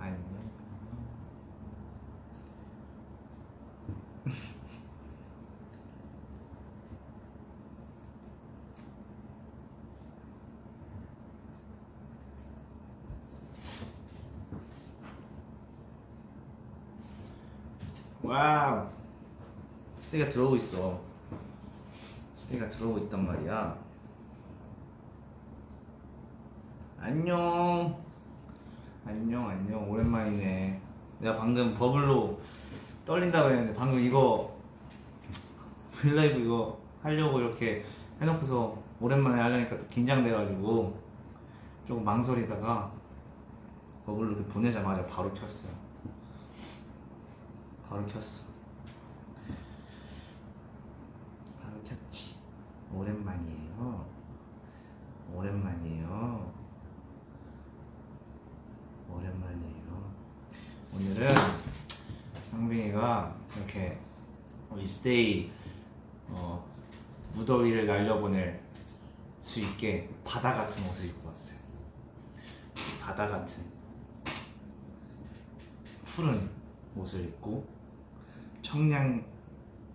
안녕. 와우. 스테이가 들어오고 있어. 스테이가 들어오고 있단 말이야. 안녕. 안녕. 오랜만이네. 내가 방금 버블로 떨린다고 했는데 방금 이거 브이라이브 이거 하려고 이렇게 해놓고서 오랜만에 하려니까 또 긴장돼가지고 조금 망설이다가 버블로 이렇게 보내자마자 바로 켰어요. 바로 켰어. 바로 켰지. 오랜만이에요. 오늘은 상빈이가 이렇게 우리 스테이 무더위를 날려보낼 수 있게 바다 같은 옷을 입고 왔어요. 바다 같은 푸른 옷을 입고 청량미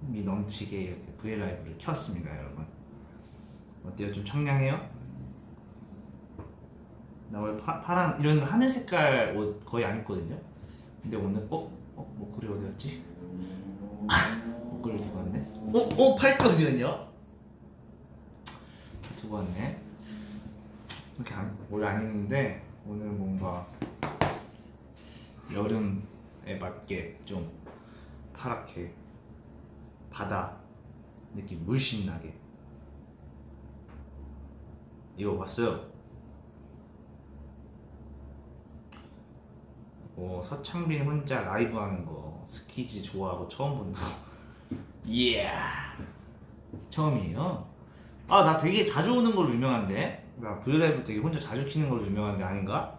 넘치게 이렇게 브이라이브를 켰습니다, 여러분. 어때요? 좀 청량해요? 나 원래 파란 이런 하늘 색깔 옷 거의 안 입거든요. 근데 오늘 목걸이 어디 갔지? 목걸이 두고 왔네. 팔찌 어디 갔냐? 두고 왔네. 이렇게 원래 안 입는데 오늘 뭔가 여름에 맞게 좀 파랗게 바다 느낌 물씬 나게 입어봤어요. 서창빈 혼자 라이브 하는 거 스키즈 좋아하고 처음 본다. 이야, 처음이에요? 아, 나 되게 자주 오는 걸로 유명한데? 나 브이라이브 되게 혼자 자주 키는 걸로 유명한데 아닌가?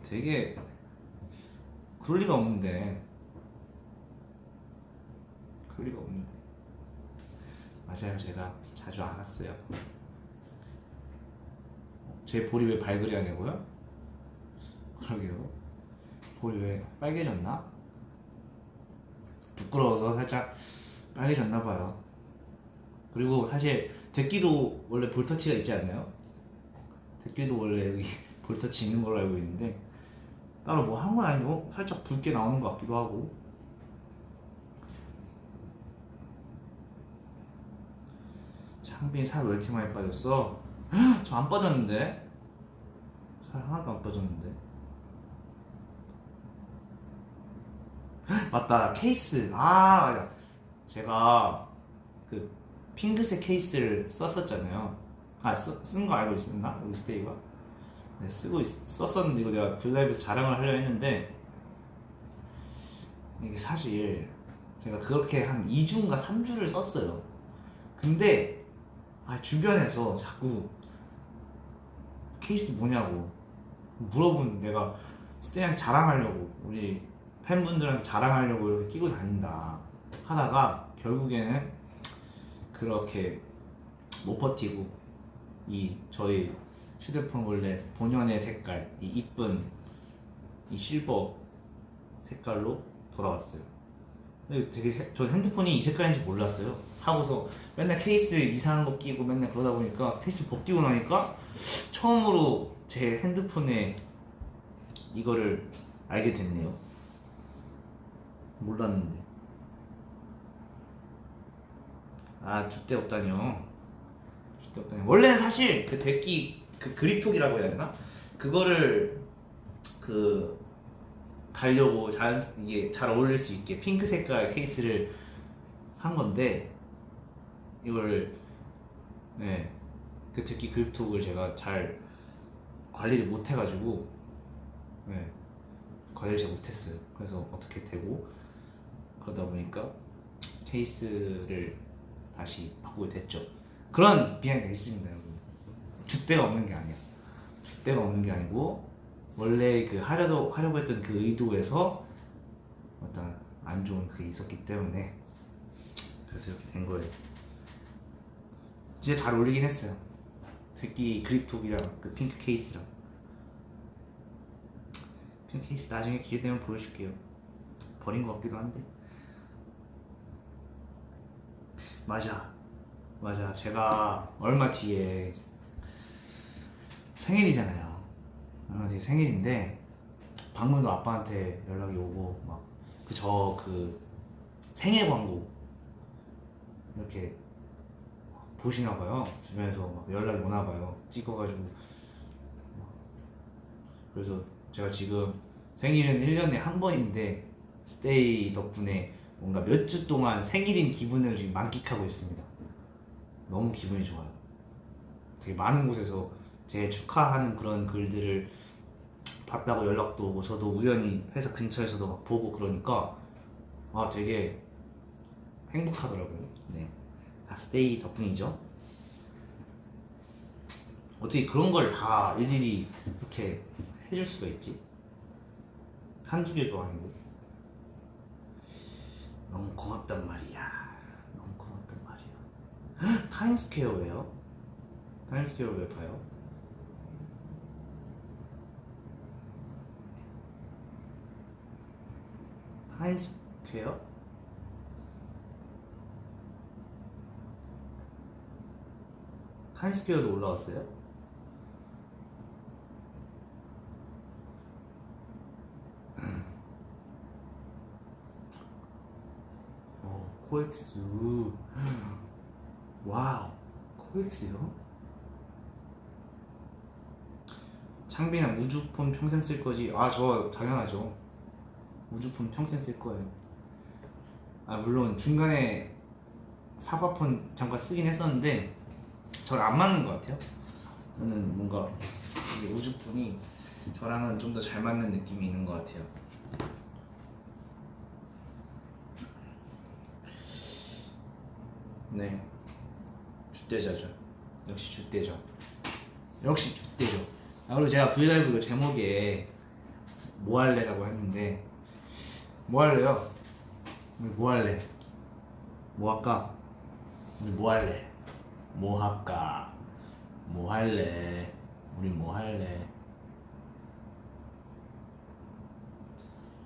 되게 그럴 리가 없는데. 맞아요, 제가 자주 안 왔어요. 제 볼이 왜 발그레하냐고요? 그러게요. 볼이 왜 빨개졌나? 부끄러워서 살짝 빨개졌나봐요. 그리고 사실 데끼도 원래 볼터치가 있지 않나요? 데끼도 원래 여기 볼터치 있는 걸로 알고 있는데 따로 뭐 한 건 아니고 살짝 붉게 나오는 것 같기도 하고. 창빈 살 왜 이렇게 많이 빠졌어? 저 안 빠졌는데? 살 하나도 안 빠졌는데? 맞다, 케이스. 맞아. 제가 그 핑크색 케이스를 썼었잖아요. 쓴 거 알고 있었나? 우리 스테이가? 네, 썼었는데 이거 내가 블라이브에서 자랑을 하려 했는데 이게 사실 제가 그렇게 한 2주인가 3주를 썼어요. 근데 주변에서 자꾸 케이스 뭐냐고 물어보는, 내가 스테이한테 자랑하려고 우리 팬분들한테 자랑하려고 이렇게 끼고 다닌다 하다가 결국에는 그렇게 못 버티고 저희 휴대폰 원래 본연의 색깔, 이 이쁜 이 실버 색깔로 돌아왔어요. 근데 되게 저 핸드폰이 이 색깔인지 몰랐어요. 사고서 맨날 케이스 이상한 거 끼고 맨날 그러다 보니까 케이스 벗기고 나니까 처음으로 제 핸드폰에 이거를 알게 됐네요. 몰랐는데. 줏대 없다뇨. 원래는 사실 그 데끼 그 그립톡이라고 해야 되나? 그거를 달려고 이게 잘 어울릴 수 있게 핑크 색깔 케이스를 산 건데 이걸 그 데끼 그립톡을 제가 잘 관리를 못 해가지고 관리를 잘 못했어요. 그래서 어떻게 되고 그러다 보니까 케이스를 다시 바꾸게 됐죠. 그런 비하인드가 있습니다, 여러분. 줏대가 없는 게 아니야. 줏대가 없는 게 아니고 원래 하려고 했던 그 의도에서 어떤 안 좋은 그게 있었기 때문에 그래서 이렇게 된 거예요. 진짜 잘 어울리긴 했어요. 특히 그립톡이랑 그 핑크 케이스랑 펜 케이스 나중에 기회 되면 보여줄게요. 버린 것 같기도 한데. 맞아. 제가 얼마 뒤에 생일이잖아요. 얼마 뒤에 생일인데 방금도 아빠한테 연락이 오고 막 그 생일 광고 이렇게 보시나 봐요. 주변에서 막 연락이 오나 봐요. 찍어가지고. 그래서 제가 지금 생일은 1년에 한 번인데 스테이 덕분에 뭔가 몇 주 동안 생일인 기분을 지금 만끽하고 있습니다. 너무 기분이 좋아요. 되게 많은 곳에서 제 축하하는 그런 글들을 봤다고 연락도 오고, 저도 우연히 회사 근처에서도 막 보고 그러니까 되게 행복하더라고요. 네, 다 스테이 덕분이죠. 어떻게 그런 걸 다 일일이 이렇게 해줄 수가 있지? 한두 개도 아니고. 너무 고맙단 말이야. 타임스퀘어 왜요? 타임스퀘어 왜 봐요? 타임스퀘어? 타임스퀘어도 올라왔어요? 코엑스. 와우, 코엑스요? 창빈아, 우주폰 평생 쓸 거지? 저 당연하죠. 우주폰 평생 쓸 거예요. 물론 중간에 사과폰 잠깐 쓰긴 했었는데 저랑 안 맞는 것 같아요. 저는 뭔가 이게 우주폰이 저랑은 좀 더 잘 맞는 느낌이 있는 것 같아요. 네, 줏대자죠. 역시 줏대죠. 그리고 제가 브이라이브 그 제목에 뭐 할래라고 했는데, 뭐 할래요? 우리 뭐 할래? 뭐 할까? 우리 뭐 할래? 뭐 할까? 뭐 할래? 우리 뭐 할래?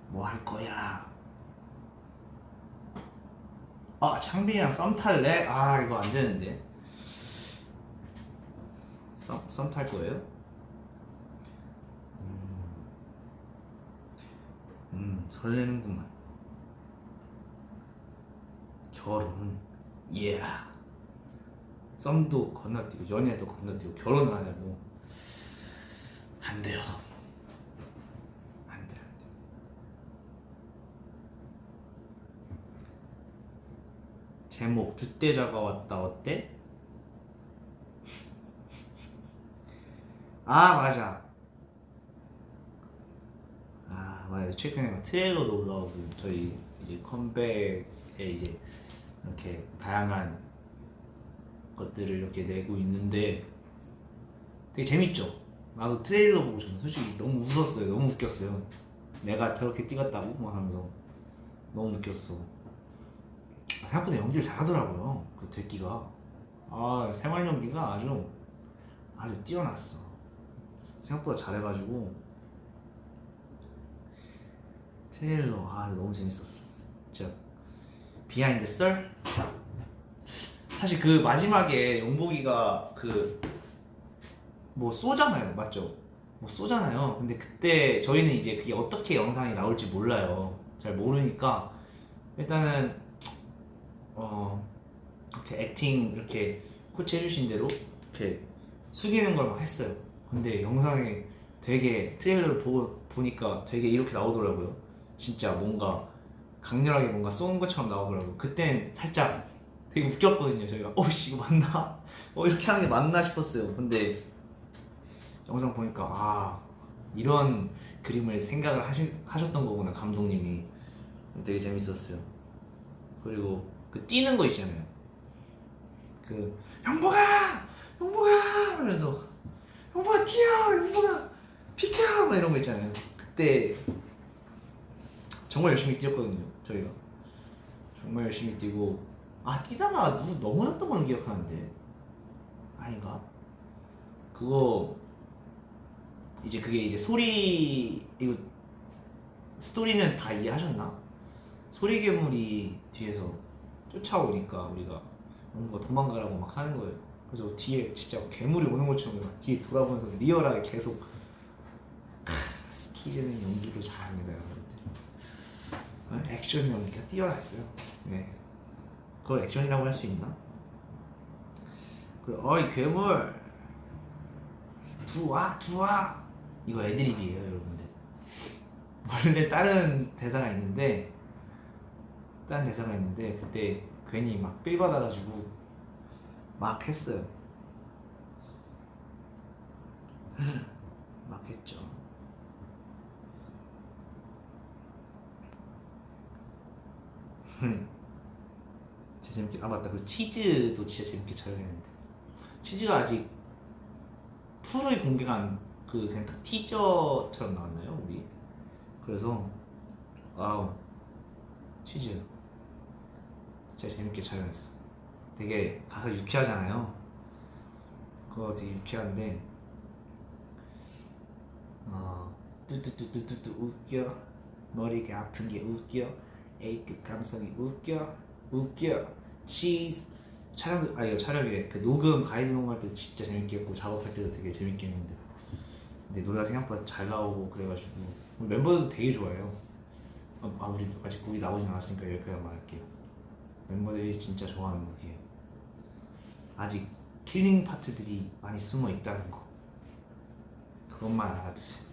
뭐 할 거야? 창빈이랑 썸 탈래? 이거 안 되는데. 썸 탈 거예요? 설레는구만. 결혼. 썸도 건너뛰고 연애도 건너뛰고 결혼을 하냐고. 안 돼요. 제목 줏대자가 왔다 어때? 맞아. 최근에 트레일러도 올라오고 저희 이제 컴백에 이제 이렇게 다양한 것들을 이렇게 내고 있는데 되게 재밌죠? 나도 트레일러 보고 저는 솔직히 너무 웃었어요. 너무 웃겼어요. 내가 저렇게 찍었다고 막 하면서 너무 웃겼어. 생각보다 연기를 잘하더라고요. 그 대기가. 생활 연기가 아주 뛰어났어. 생각보다 잘해가지고 트레일러 너무 재밌었어. 진짜 비하인드 썰? 사실 그 마지막에 용복이가 뭐 쏘잖아요, 맞죠? 뭐 쏘잖아요. 근데 그때 저희는 이제 그게 어떻게 영상이 나올지 몰라요. 잘 모르니까 일단은 이렇게 액팅 이렇게 코치 해주신 대로 이렇게 숙이는 걸 막 했어요. 근데 영상에 되게 트레일러를 보니까 되게 이렇게 나오더라고요. 진짜 뭔가 강렬하게 뭔가 쏘는 것처럼 나오더라고요. 그땐 살짝 되게 웃겼거든요. 저희가 이거 맞나? 이렇게 하는 게 맞나 싶었어요. 근데 영상 보니까 이런 그림을 생각을 하셨던 거구나, 감독님이. 되게 재밌었어요. 그리고 그 뛰는 거 있잖아요. 그 영복아 하면서 영복아 튀어, 영복아 비켜 막 이런 거 있잖아요. 그때 정말 열심히 뛰었거든요. 저희가 정말 열심히 뛰고 뛰다가 누구 넘어졌던 걸 기억하는데 아닌가? 그거 이제 그게 이제 소리 이거 스토리는 다 이해하셨나? 소리 괴물이 뒤에서 쫓아오니까 우리가 뭔가 도망가라고 막 하는 거예요. 그래서 뒤에 진짜 괴물이 오는 것처럼 막 뒤에 돌아보면서 리얼하게 계속 스키즈는 연기도 잘합니다, 여러분들. 액션 연기가 뛰어났어요. 네, 그걸 액션이라고 할 수 있나? 그리고 어이 괴물 들어와 이거 애드립이에요, 여러분들. 원래 다른 대사가 있는데 그때 괜히 막 삘 받아가지고 막 했어요. 막 했죠. 진짜 재밌게. 아 맞다, 그 치즈도 진짜 재밌게 촬영했는데 치즈가 아직 풀의 공개가 그 그냥 딱 티저처럼 나왔나요, 우리? 그래서 와우, 치즈 진짜 재밌게 촬영했어. 되게 가사 유쾌하잖아요. 그거 되게 유쾌한데 뚜뚜뚜뚜뚜뚜 웃겨, 머리가 아픈 게 웃겨, A급 감성이 웃겨 치즈. 이거 촬영에 그 녹음 가이드 녹음할 때 진짜 재밌게 했고 작업할 때도 되게 재밌게 했는데 근데 노래가 생각보다 잘 나오고 그래가지고 멤버들도 되게 좋아해요. 우리 아직 곡이 나오진 않았으니까 여기까지 말할게요. 멤버들이 진짜 좋아하는 곡이에요. 아직 킬링 파트들이 많이 숨어 있다는 거, 그것만 알아두세요.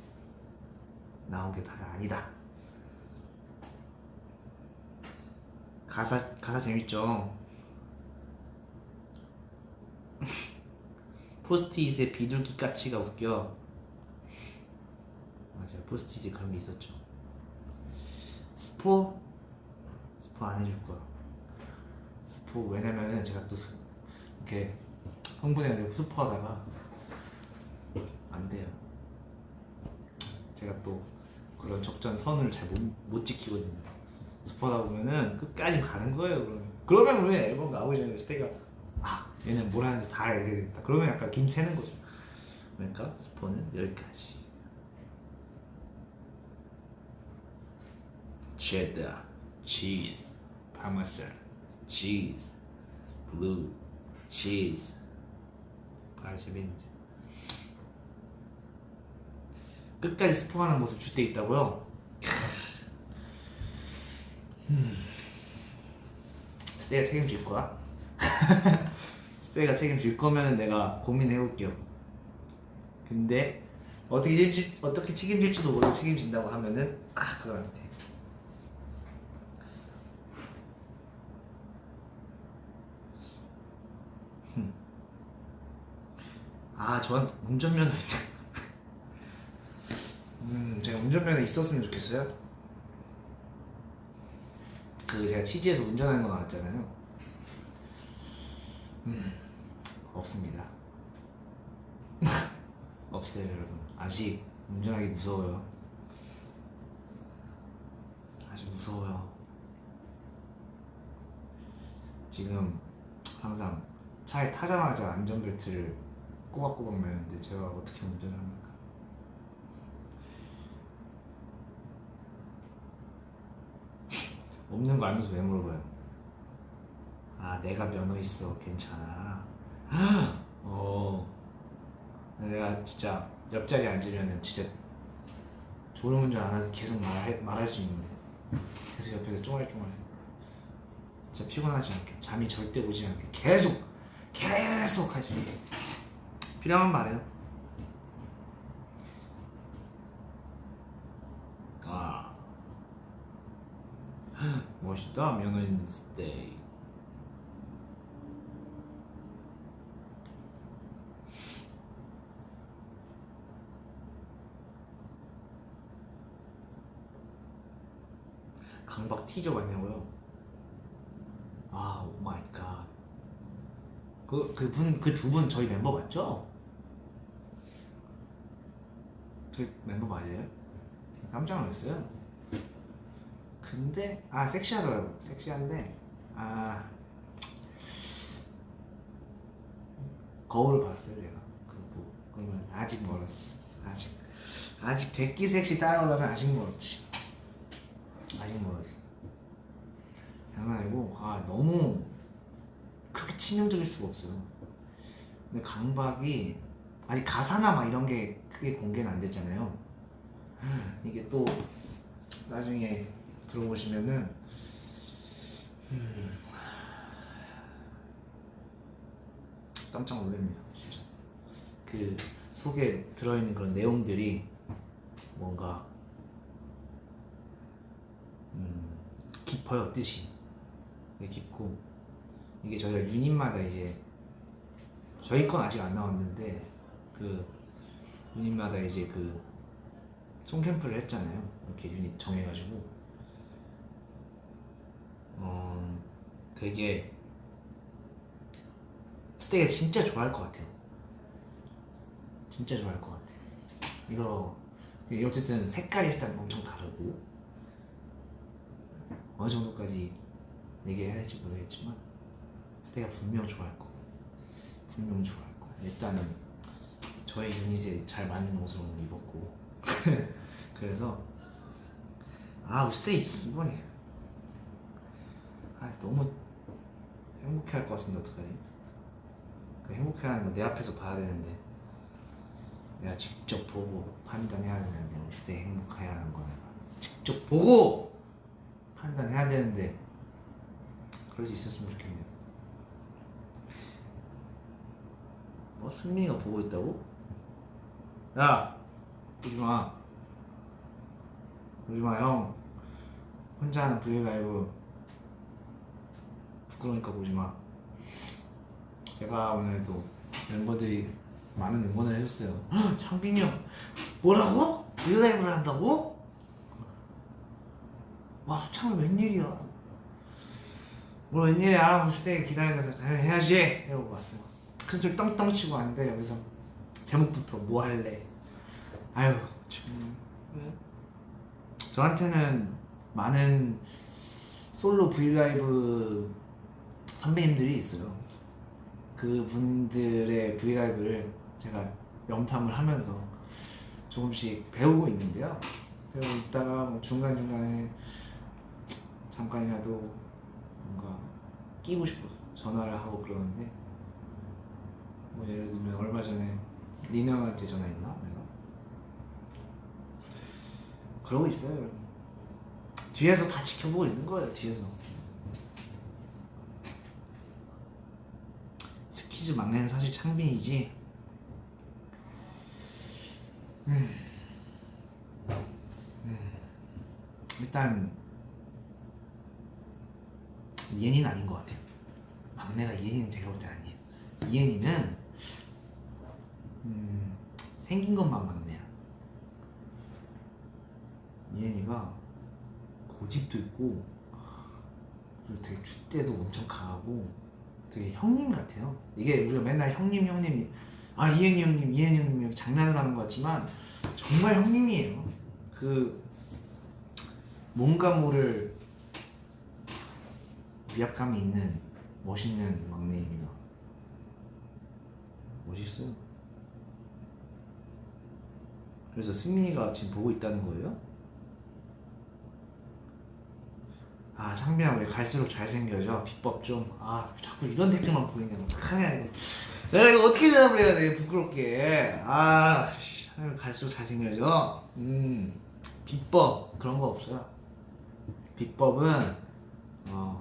나온 게 다가 아니다. 가사 재밌죠? 포스트잇에 비둘기 까치가 웃겨. 맞아요, 포스트잇에 그런 게 있었죠. 스포 안 해줄 거야. 스포 왜냐면은 제가 또 이렇게 흥분해가지고 스포하다가 안 돼요. 제가 또 그런 적정선을 잘 못 지키거든요. 스포하다 보면은 끝까지 가는 거예요. 그러면 우리 앨범 나오기 전에 스테이가 얘는 뭘 하는지 다 알게 됐다. 그러면 약간 김 새는 거죠. 그러니까 스포는 여기까지. 체다, 치즈, 파마산, 치즈, 블루, 치즈. 재밌는데. 끝까지 스포하는 모습 줄 때 있다고요? 스테이가 책임질 거야? 스테이가 책임질 거면 내가 고민해볼게요. 근데 어떻게 책임질지도 모르고 책임진다고 하면은 그건 안 돼. 저한테 운전면허 제가 운전면허 있었으면 좋겠어요. 제가 치즈에서 운전하는 거 나왔잖아요. 없습니다. 없어요, 여러분. 아직 운전하기 무서워요. 아직 무서워요. 지금 항상 차에 타자마자 안전벨트를 꼬박꼬박 매는데 제가 어떻게 운전을 합니까? 없는 거 알면서 왜 물어봐요? 내가 면허 있어, 괜찮아. 내가 진짜 옆자리에 앉으면은 진짜 졸음운전 안 하고 계속 말할 수 있는데 계속 옆에서 쫑알쫑알 진짜 피곤하지 않게, 잠이 절대 오지 않게 계속 할 수 있게 필요하면 말해요. 멋있다, 면허 있는 스테이. 강박 티저 봤냐고요? 오 마이 갓. 그 두 분 저희 멤버 맞죠? 저희 멤버 맞아요? 깜짝 놀랐어요. 근데 섹시하더라고. 섹시한데 거울을 봤어요, 내가. 그러면 아직 멀었어. 아직 되끼 섹시 따라오려면 아직 멀었지. 아직 멀었어. 장난 아니고 너무 그렇게 치명적일 수가 없어요. 근데 강박이 아직 가사나 막 이런 게 크게 공개는 안 됐잖아요. 이게 또 나중에 들어보시면은 깜짝 놀랍니다. 진짜 그 속에 들어있는 그런 내용들이 뭔가 깊어요. 뜻이 깊고, 이게 저희가 유닛마다 이제 저희 건 아직 안 나왔는데 그 유닛마다 이제 그 송캠프를 했잖아요. 이렇게 유닛 정해가지고 되게 스테이가 진짜 좋아할 것 같아요. 진짜 좋아할 것 같아. 이거 어쨌든 색깔이 일단 엄청 다르고, 어느 정도까지 얘기해야 할지 모르겠지만 스테이가 분명 좋아할 거고, 분명 좋아할 거야. 일단은 저희 유닛에 잘 맞는 옷을 오늘 입었고 그래서 우리 스테이 이번에 너무 행복해할 것 같은데 어떡하지? 그 행복해하는 거 내 앞에서 봐야 되는데, 내가 직접 보고 판단해야 되는데, 우리 스테이 행복해야 하는 거 내가 직접 보고 판단해야 되는데, 그럴 수 있었으면 좋겠네요. 승민이가 보고 있다고? 야! 보지마. 보지마 형. 혼자 하는 브이라이브 부끄러우니까 보지마. 제가 오늘도 멤버들이 많은 응원을 해줬어요. 창빈이 형 뭐라고? 브이라이브를 한다고? 와, 창빈 웬일이야. 뭘 웬일이야. 스테이 기다리면서 해야지 이러고 왔어요. 큰 소리 떵떵 치고 왔는데 여기서 제목부터 뭐 할래? 아유 정말. 저한테는 많은 솔로 브이라이브 선배님들이 있어요. 그분들의 브이라이브를 제가 염탐을 하면서 조금씩 배우고 있는데요. 배우고 있다가 뭐 중간중간에 잠깐이라도 뭔가 끼고 싶어서 전화를 하고 그러는데, 뭐 예를 들면 얼마 전에 리노 형한테 전화했나? 내가 그러고 있어요. 뒤에서 다 지켜보고 있는 거예요. 뒤에서. 스키즈 막내는 사실 창빈이지. 일단 이엔이는 아닌 것 같아요. 막내가 이엔이는 제가 볼 때 아니에요. 이엔이는 생긴 것만 막내야. 이엔이가 고집도 있고, 그리고 되게 줏대도 엄청 강하고 되게 형님 같아요. 이게 우리가 맨날 형님 이엔이 형님 이렇게 장난을 하는 것 같지만 정말 형님이에요. 그 뭔가 모를 위압감이 있는 멋있는 막내입니다. 멋있어요. 그래서 승민이가 지금 보고 있다는 거예요? 창빈아 왜 갈수록 잘생겨져? 비법 좀. 자꾸 이런 댓글만 보이네. 어떡하냐 이거. 내가 이거 어떻게 대답을 해야 돼? 부끄럽게. 갈수록 잘생겨져. 비법 그런 거 없어요. 비법은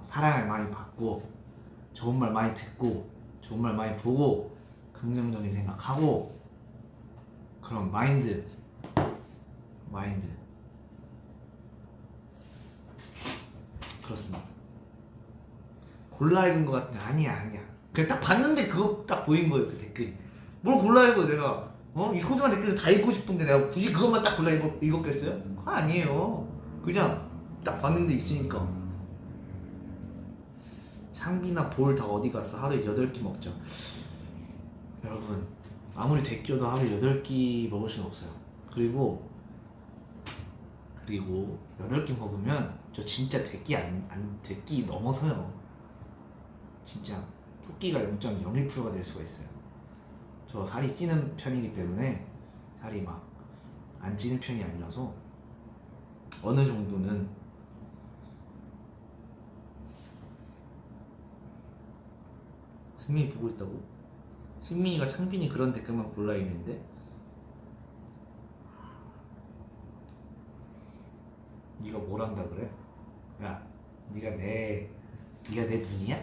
사랑을 많이 받고, 좋은 말 많이 듣고, 좋은 말 많이 보고, 긍정적인 생각하고, 그런 마인드. 그렇습니다. 골라 읽은 것 같은데 아니야. 그냥 딱 봤는데 그거 딱 보인 거예요. 그 댓글이. 뭘 골라 읽어 내가. 이 소중한 댓글을 다 읽고 싶은데 내가 굳이 그것만 딱 골라 읽었겠어요? 그거 아니에요. 그냥 딱 봤는데 있으니까. 창빈아 볼 다 어디 갔어? 하루에 8끼 먹죠. 여러분 아무리 대끼어도 하루에 8끼 먹을 수는 없어요. 그리고 8끼 먹으면 저 진짜 대끼 넘어서요. 진짜 토끼가 0.01%가 될 수가 있어요. 저 살이 찌는 편이기 때문에, 살이 막 안 찌는 편이 아니라서 어느 정도는 승민이 보고 있다고? 승민이가 창빈이 그런 댓글만 골라 있는데? 네가 뭘 한다 그래? 야, 네가 내 눈이야?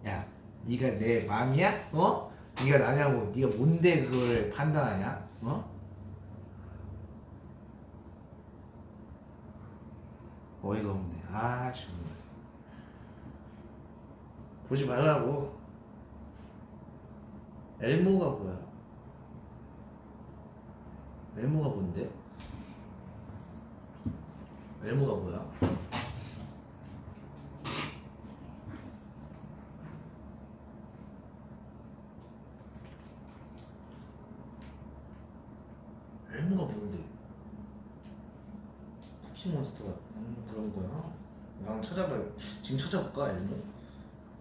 야, 네가 내 마음이야? 어? 네가 나냐고? 네가 뭔데 그걸 판단하냐? 어? 어이가 없네. 아 정말. 보지 말라고. 엘모가 뭐야? 엘모가 뭔데? 엘모가 뭐야? 엘모가 뭔데? 쿠키몬스터가 그런 거야? 야, 한번 찾아봐요. 지금 찾아볼까 엘모?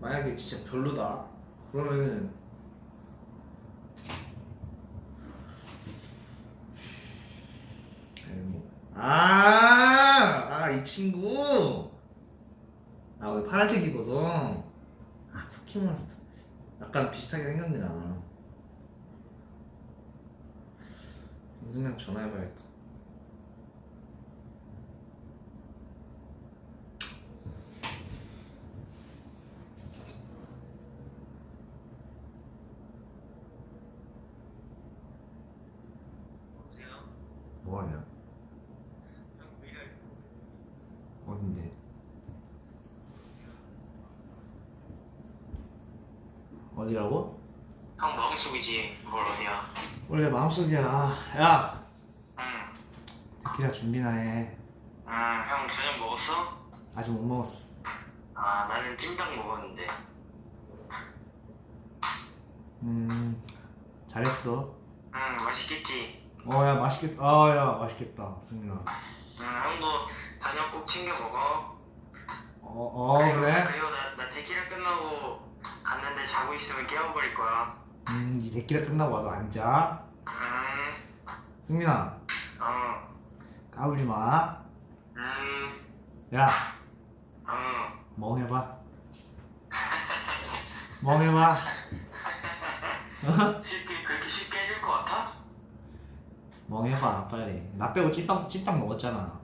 만약에 진짜 별로다 그러면은 엘모 이 친구 오늘 파란색 입어서 쿠키몬스터 약간 비슷하게 생겼네 나. 인승명 전화해봐야겠다. 뭐하냐? 어딘데? 어디라고? 형 마음속이지 뭘 어디야. 원래 마음속이야. 야! 응. 데키라 준비나 해. 형 저녁 먹었어? 아직 못 먹었어. 나는 찜닭 먹었는데. 잘했어. 맛있겠지? 야 맛있겠다. 야 맛있겠다 승민아. 형도 저녁 꼭 챙겨 먹어. 그래? 그리고 나 데키라 끝나고 갔는데 자고 있으면 깨워버릴 거야. 니 데키라 끝나고 와도 안 자. 승민아 까불지 마. 야 멍해봐. 멍해봐. 그렇게 쉽게 해줄 것 같아? 멍해봐 빨리. 나 빼고 찜닭 먹었잖아.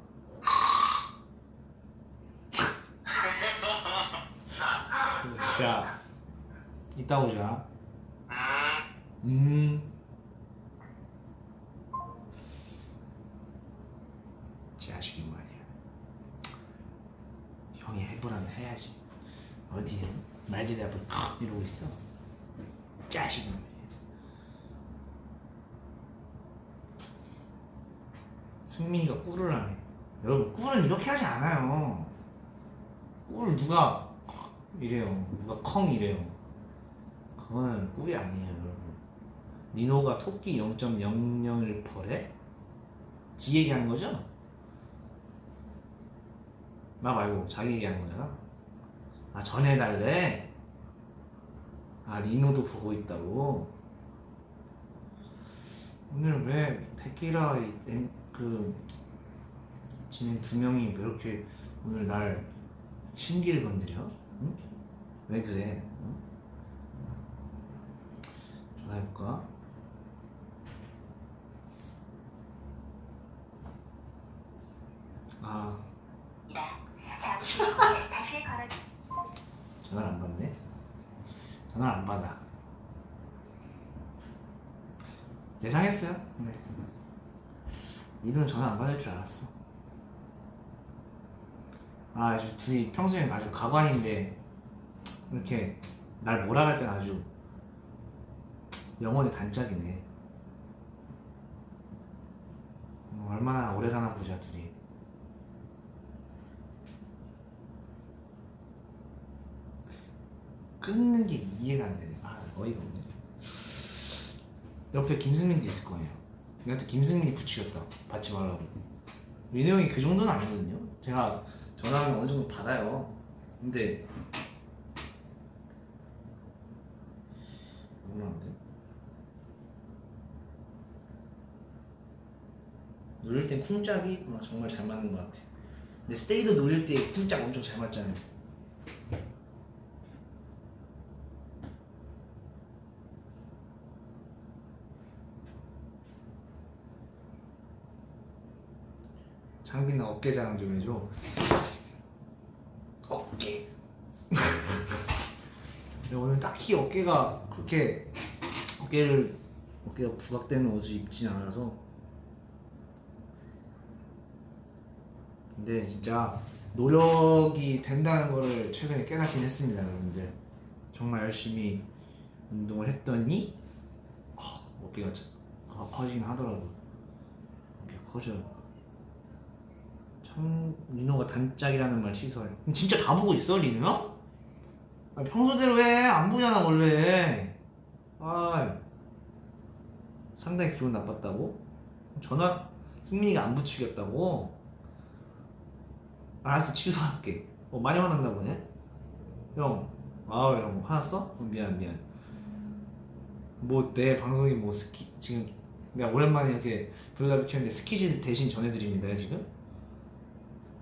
진짜 이따 오자. 자식이 말이야. 형이 해보라면 해야지. 어디 말대답을 이러고 있어. 자식이 말이야. 승민이가 꿀을 안 해. 여러분 꿀은 이렇게 하지 않아요. 꿀 누가 이래요. 누가 컹 이래요. 그거는 꿀이 아니에요 여러분. 니노가 토끼 0.00을 퍼래? 지 얘기하는 거죠? 나 말고 자기 얘기하는 거잖아. 전해달래? 리노도 보고 있다고? 오늘 왜 데키라 진행 두 명이 왜 이렇게 오늘 날 심기를 건드려? 응? 왜 그래? 응? 전화해볼까? 전화를 안 받네? 전화를 안 받아. 예상했어요? 네. 이분은 전화 안 받을 줄 알았어. 아주 둘이 평소에 아주 가관인데 이렇게 날 몰아갈 땐 아주 영혼의 단짝이네. 얼마나 오래 사나 보자 둘이. 끊는 게 이해가 안 되네. 어이가 없네. 옆에 김승민도 있을 거예요. 이것도 김승민이 부추겼다. 받지 말라고. 민호 형이 그 정도는 아니거든요. 제가 전화하면 어느 정도 받아요. 근데 너무한데? 놀릴 땐 쿵짝이 정말 잘 맞는 것 같아. 근데 스테이도 놀릴 때 쿵짝 엄청 잘 맞잖아요. 장빈아 어깨 자랑 좀 해줘. 어깨. 근데 오늘 딱히 어깨가 그렇게 어깨가 부각되는 옷을 입진 않아서. 근데 진짜 노력이 된다는 거를 최근에 깨닫긴 했습니다, 여러분들. 정말 열심히 운동을 했더니 어깨가 커지긴 하더라고요. 어깨가 커져요. 참 리노가 단짝이라는 말 취소하려. 진짜 다 보고 있어 리노 형? 아니, 평소대로 해. 안 보잖아 원래. 아 상당히 기분 나빴다고? 전화 승민이가 안 부추겼다고? 알았어 취소할게. 많이 화났나 보네. 형 형 화났어? 미안. 뭐 내 방송이 뭐 지금 내가 오랜만에 이렇게 브이라이브 켰는데 스키즈 대신 전해드립니다 지금.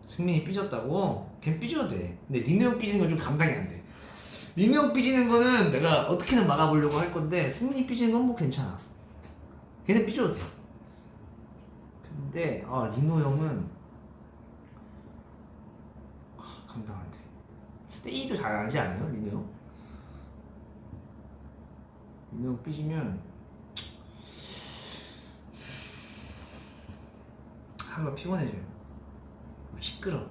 승민이 삐졌다고? 걔 삐져도 돼. 근데 리노 형 삐지는 건 좀 감당이 안 돼. 리노 형 삐지는 거는 내가 어떻게든 막아보려고 할 건데 승민이 삐지는 건 뭐 괜찮아. 걔는 삐져도 돼. 근데 리노 형은 감당 안 돼. 스테이도 잘하지 않아요 리노 형? 리노 형 삐지면 하루가 피곤해져요. 시끄러.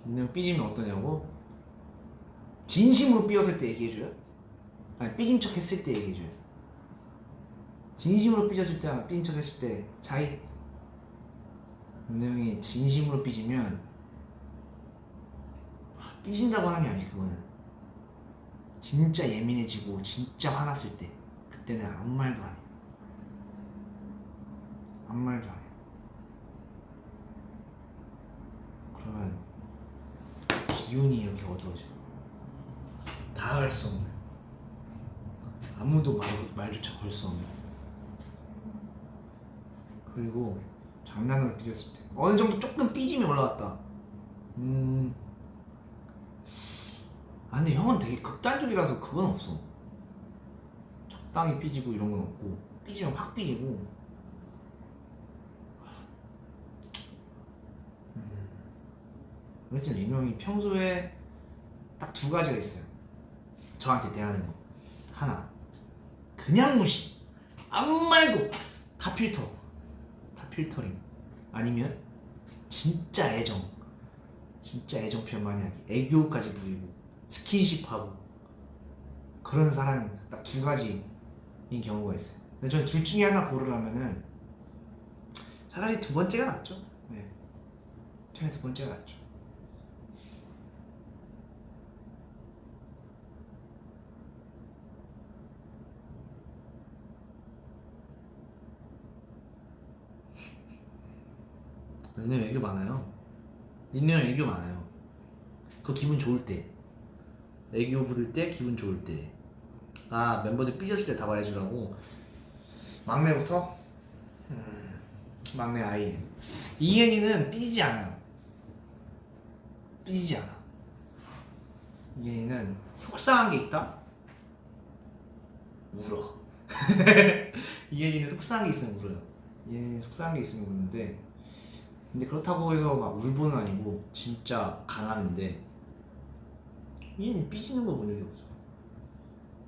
리노 형 삐지면 어떠냐고? 진심으로 삐었을 때 얘기해줘요? 아니 삐진 척 했을 때 얘기해줘요. 진심으로 삐졌을 때랑 삐진 척 했을 때 차이? 리노 형이 진심으로 삐지면 삐진다고 하는 게 아니지. 그거는 진짜 예민해지고 진짜 화났을 때 그때는 아무 말도 안 해. 아무 말도 안 해. 그러면 기운이 이렇게 어두워져. 다가갈 수 없는, 아무도 말조차 걸 수 없는. 그리고 장난으로 삐졌을 때 어느 정도 조금 삐짐이 올라왔다. 근데 형은 되게 극단적이라서 그건 없어. 적당히 삐지고 이런 건 없고, 삐지면 확 삐지고. 그렇지. 리노 형이 평소에 딱 두 가지가 있어요. 저한테 대하는 거. 하나, 그냥 무시. 아무 말도 다 필터링. 아니면 진짜 애정 표현 많이 하기. 애교까지 부리고 스킨십하고. 그런 사람이 딱 두 가지인 경우가 있어요. 근데 저는 둘 중에 하나 고르라면은 차라리 두 번째가 낫죠. 네, 차라리 두 번째가 낫죠. 리노 형 애교 많아요. 리노 형 애교 많아요. 그거 기분 좋을 때, 애교 부릴 때, 기분 좋을 때. 멤버들 삐졌을 때 다 말해주라고. 막내부터 막내 아이 이엔이는 삐지지 않아요. 삐지지 않아. 이엔이는 속상한 게 있다? 울어. 이엔이는 속상한 게 있으면 울어요. 이엔이는 속상한 게 있으면 우는데, 근데 그렇다고 해서 막 울보는 아니고 진짜 강하는데, 이엔이 삐지는 거 본 적이 없어.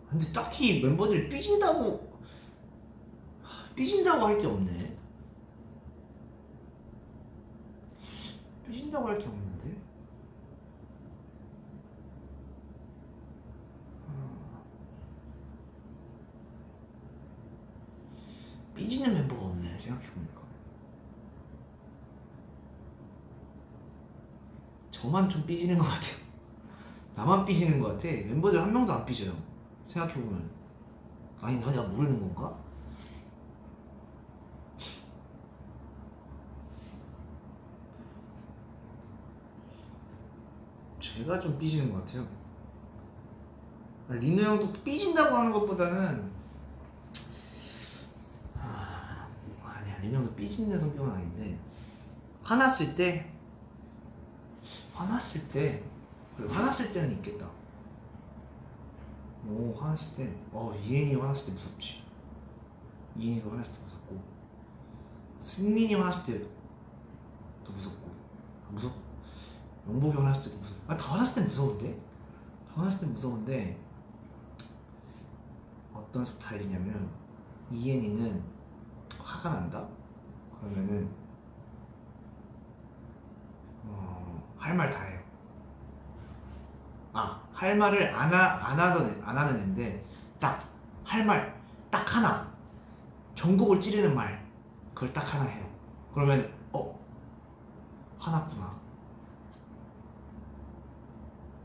근데 딱히 멤버들이 삐진다고 할 게 없네. 삐진다고 할 게 없는데. 삐지는 멤버가 없네 생각해보니까. 저만 좀 삐지는 것 같아요. 나만 삐지는 것 같아. 멤버들 한 명도 안 삐져요 생각해보면. 아닌가? 내가 모르는 건가? 제가 좀 삐지는 것 같아요. 리노 형도 삐진다고 하는 것보다는 아니야, 리노 형도 삐지는 성격은 아닌데, 화났을 때는 있겠다. 화났을 때 이엔이 화났을 때 무섭지. 이인이가 화났을 때 무섭고, 승민이 화났을 때도 무섭고, 용복이 화났을 때도 무섭고. 다 화났을 때 무서운데? 다 화났을 때 무서운데 어떤 스타일이냐면, 이엔이는 화가 난다? 그러면은 할 말 다 해요. 할 말을 안 하는 애인데, 딱 할 말 딱 하나, 전곡을 찌르는 말, 그걸 딱 하나 해요. 그러면 화났구나.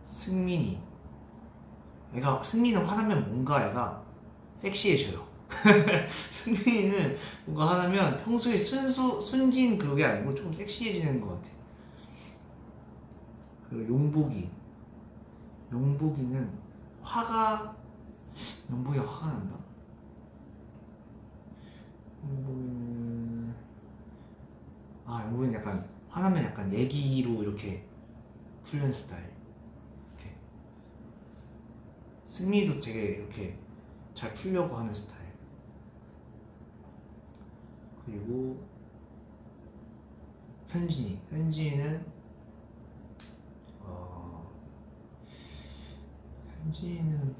승민은 화나면 뭔가 얘가 섹시해져요. 승민이는 뭔가 화나면 평소에 순진 그게 아니고 조금 섹시해지는 것 같아. 그리고 용복이는 용복이가 화가 난다? 용복이는 약간 화나면 약간 얘기로 이렇게 풀는 스타일. 이렇게. 승민이도 되게 이렇게 잘 풀려고 하는 스타일. 그리고 현진이는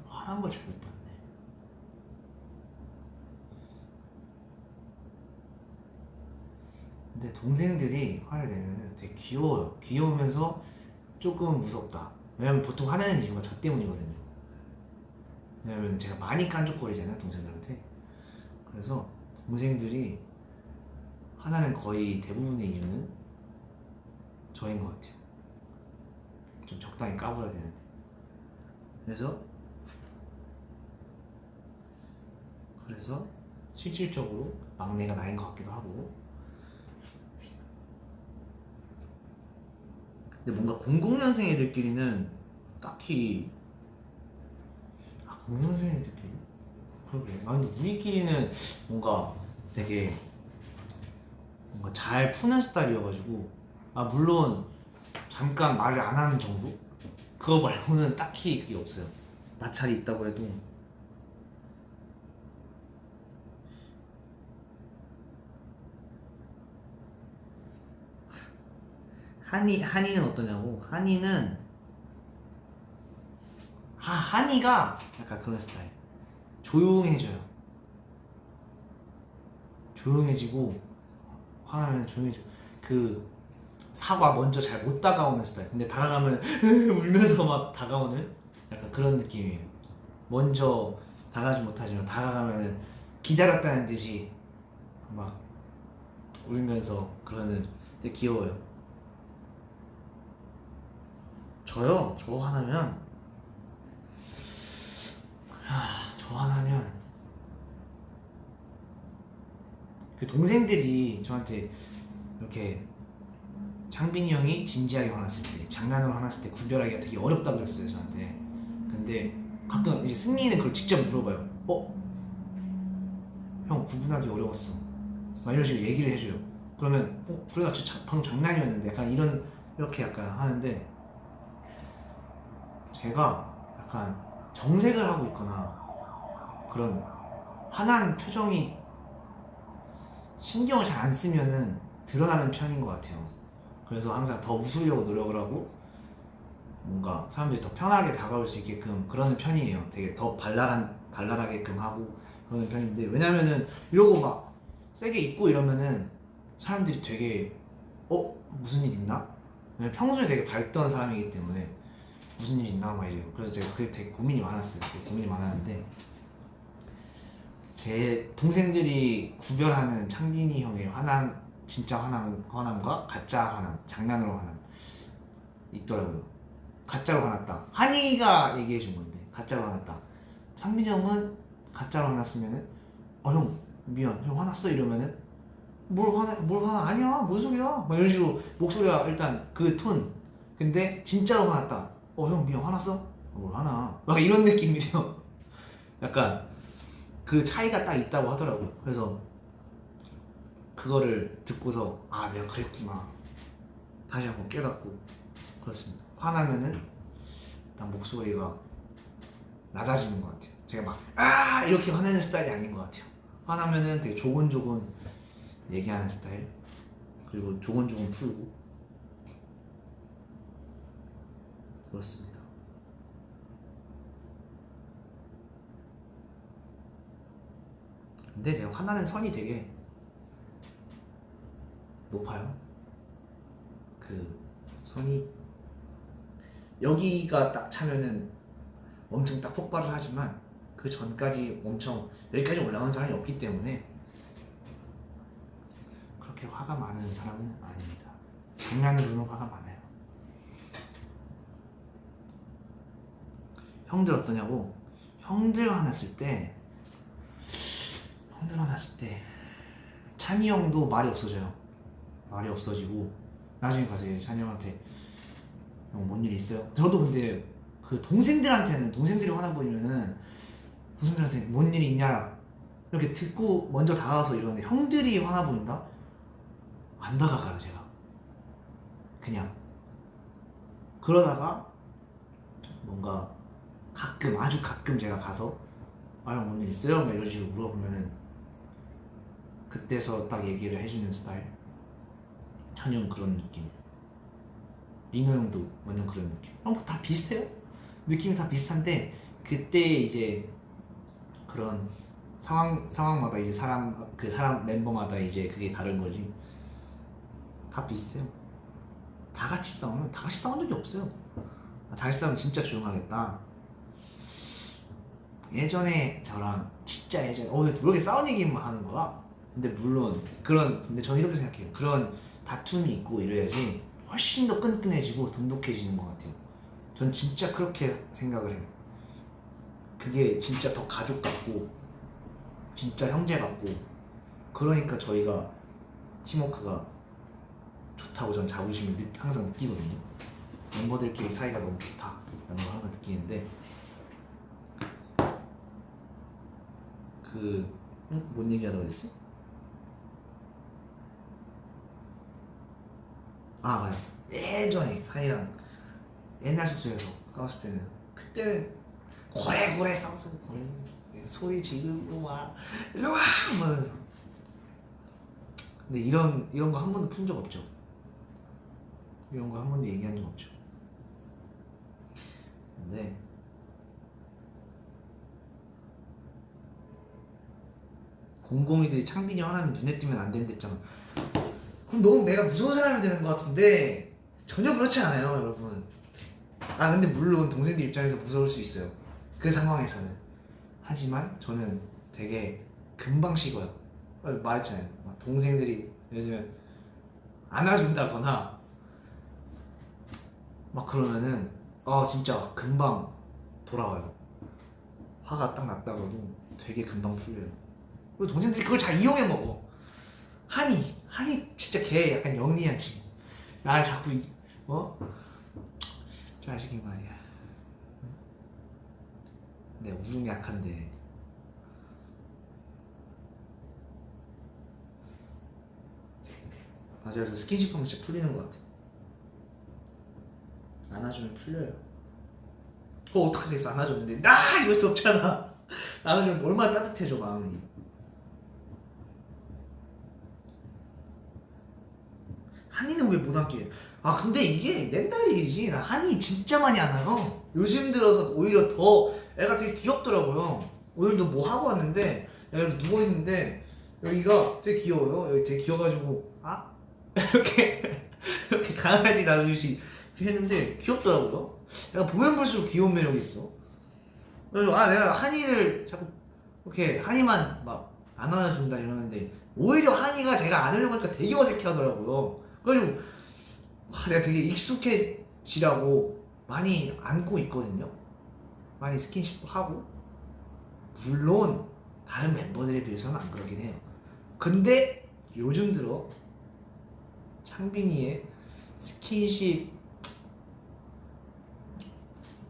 화난 걸 잘 못 봤네. 근데 동생들이 화를 내면 되게 귀여워요. 귀여우면서 조금 무섭다. 왜냐면 보통 화내는 이유가 저 때문이거든요. 왜냐면 제가 많이 깐족거리잖아요, 동생들한테. 그래서 동생들이 화나는 거의 대부분의 이유는 저인 것 같아요. 좀 적당히 까불어야 되는데. 그래서 실질적으로 막내가 나인 것 같기도 하고. 근데 뭔가 00년생 애들끼리는 딱히 00년생 애들끼리? 그러게. 근데 우리끼리는 뭔가 되게 뭔가 잘 푸는 스타일이어가지고, 물론 잠깐 말을 안 하는 정도? 그거 말고는 딱히 그게 없어요. 마찰이 있다고 해도. 한이는 어떠냐고? 한이가 약간 그런 스타일. 조용해지고 화나면 조용해져. 그 사과 먼저 잘 못 다가오는 스타일. 근데 다가가면 울면서 막 다가오는 약간 그런 느낌이에요. 먼저 다가가지 못하지만 다가가면 기다렸다는 듯이 막 울면서 그러는. 되게 귀여워요. 저요? 저 화나면 그 동생들이 저한테 이렇게, 창빈이 형이 진지하게 화났을 때, 장난으로 화났을 때 구별하기가 되게 어렵다고 그랬어요, 저한테. 근데 가끔 이제 승민이는 그걸 직접 물어봐요. 형 구분하기 어려웠어. 막 이런 식으로 얘기를 해줘요. 그러면 그래가 방금 장난이었는데, 약간 이렇게 약간 하는데, 제가 약간 정색을 하고 있거나 그런 화난 표정이 신경을 잘 안 쓰면은 드러나는 편인 것 같아요. 그래서 항상 더 웃으려고 노력을 하고, 뭔가 사람들이 더 편하게 다가올 수 있게끔 그러는 편이에요. 되게 더 발랄하게끔 하고 그러는 편인데, 왜냐면은 이러고 막 세게 있고 이러면은 사람들이 되게 무슨 일 있나? 왜냐면 평소에 되게 밝던 사람이기 때문에 무슨 일 있나 막 이래요. 그래서 제가 그게 되게 고민이 많았는데, 제 동생들이 구별하는 창빈이 형의 진짜 화남과 가짜 화남, 장난으로 화남 있더라고요. 가짜로 화났다. 한이가 얘기해 준 건데, 가짜로 화났다. 창빈이 형은 가짜로 화났으면은 형 미안, 형 화났어 이러면은 뭘 화나 아니야 뭔 소리야 막 이런 식으로 목소리가 일단 그 톤. 근데 진짜로 화났다. 형 미안, 화났어? 뭘 화나 막 이런 느낌이래요. 약간 그 차이가 딱 있다고 하더라고요. 그래서 그거를 듣고서 내가 그랬구나 다시 한번 깨닫고 그렇습니다. 화나면은 일단 목소리가 낮아지는 것 같아요. 제가 막 이렇게 화내는 스타일이 아닌 것 같아요. 화나면은 되게 조곤조곤 얘기하는 스타일. 그리고 조곤조곤 풀고. 그렇습니다. 근데 제가 화나는 선이 되게 높아요. 그 선이 여기가 딱 차면은 엄청 딱 폭발을 하지만 그 전까지 엄청 여기까지 올라온 사람이 없기 때문에 그렇게 화가 많은 사람은 아닙니다. 장난으로는 화가 많아요. 형들 어떠냐고? 형들 화났을 때 찬이 형도 말이 없어져요. 말이 없어지고 나중에 가서 찬이 형한테 형 뭔 일 있어요? 저도 근데 그 동생들이 화나 보이면은 동생들한테 뭔 일 있냐 이렇게 듣고 먼저 다가가서 이러는데 형들이 화나 보인다? 안 다가가요 제가. 그냥 그러다가 뭔가 아주 가끔 제가 가서 아 형 뭔 일 있어요? 막 이런 식으로 물어보면은 그때서 딱 얘기를 해주는 스타일. 찬이 형 그런 느낌. 리노 형도 완전 그런 느낌. 뭐 다 비슷해요. 느낌이 다 비슷한데 그때 이제 그런 상황마다 이제 사람 멤버마다 이제 그게 다른 거지. 다 비슷해요. 다 같이 싸운 적이 없어요. 다 같이 싸우면 진짜 조용하겠다. 예전에 저랑 진짜 예전에 왜 이렇게 싸운 얘기만 하는 거야? 근데 물론 근데 저는 이렇게 생각해요. 그런 다툼이 있고 이래야지 훨씬 더 끈끈해지고 돈독해지는 것 같아요. 전 진짜 그렇게 생각을 해요. 그게 진짜 더 가족 같고 진짜 형제 같고 그러니까 저희가 팀워크가 좋다고 전 자부심을 항상 느끼거든요. 멤버들끼리 사이가 너무 좋다라는 걸 항상 느끼는데 뭔 얘기하다 그랬지? 아 맞아. 예전에 한이랑 옛날 숙소에서 싸웠을 때는 그때는 고래고래 싸웠어. 고래 소리 지르고 막 일로와 이러면서. 근데 이런 거 한 번도 푼 적 없죠. 이런 거 한 번도 얘기한 적 없죠. 근데 공공이들이 창빈이 화나면 눈에 띄면 안 된댔잖아. 그럼 너무 내가 무서운 사람이 되는 것 같은데 전혀 그렇지 않아요 여러분. 근데 물론 동생들 입장에서 무서울 수 있어요 그 상황에서는. 하지만 저는 되게 금방 식어요. 말했잖아요. 동생들이 예를 들면 안아준다거나 막 그러면은 진짜 금방 돌아와요. 화가 딱 났다가도 되게 금방 풀려요. 그리고 동생들이 그걸 잘 이용해 먹어. 한이 진짜 걔 약간 영리한 친구. 날 자꾸 자식이 말이야. 내가 우중 약한데 맞아요. 저 스킨십 하면 진짜 풀리는 것 같아. 안아주면 풀려요. 어떻게 됐어? 안아줬는데 이럴 수 없잖아. 안아주면 얼마나 따뜻해져 마음이. 한이는 왜 못 안게? 근데 이게 옛날 얘기지. 나 한이 진짜 많이 안아요. 요즘 들어서 오히려 더 애가 되게 귀엽더라고요. 오늘도 뭐 하고 왔는데 여기 누워있는데 여기가 되게 귀여워요. 여기 되게 귀여워가지고 이렇게 강아지 다루듯이 했는데 귀엽더라고요. 내가 보면 볼수록 귀여운 매력이 있어. 그래서 내가 한이를 자꾸 이렇게 한이만 막 안 안아준다 이러는데 오히려 한이가 제가 안으려고 하니까 되게 어색해 하더라고요. 그래가지고 내가 되게 익숙해지라고 많이 안고 있거든요. 많이 스킨십도 하고. 물론 다른 멤버들에 비해서는 안 그러긴 해요. 근데 요즘 들어 창빈이의 스킨십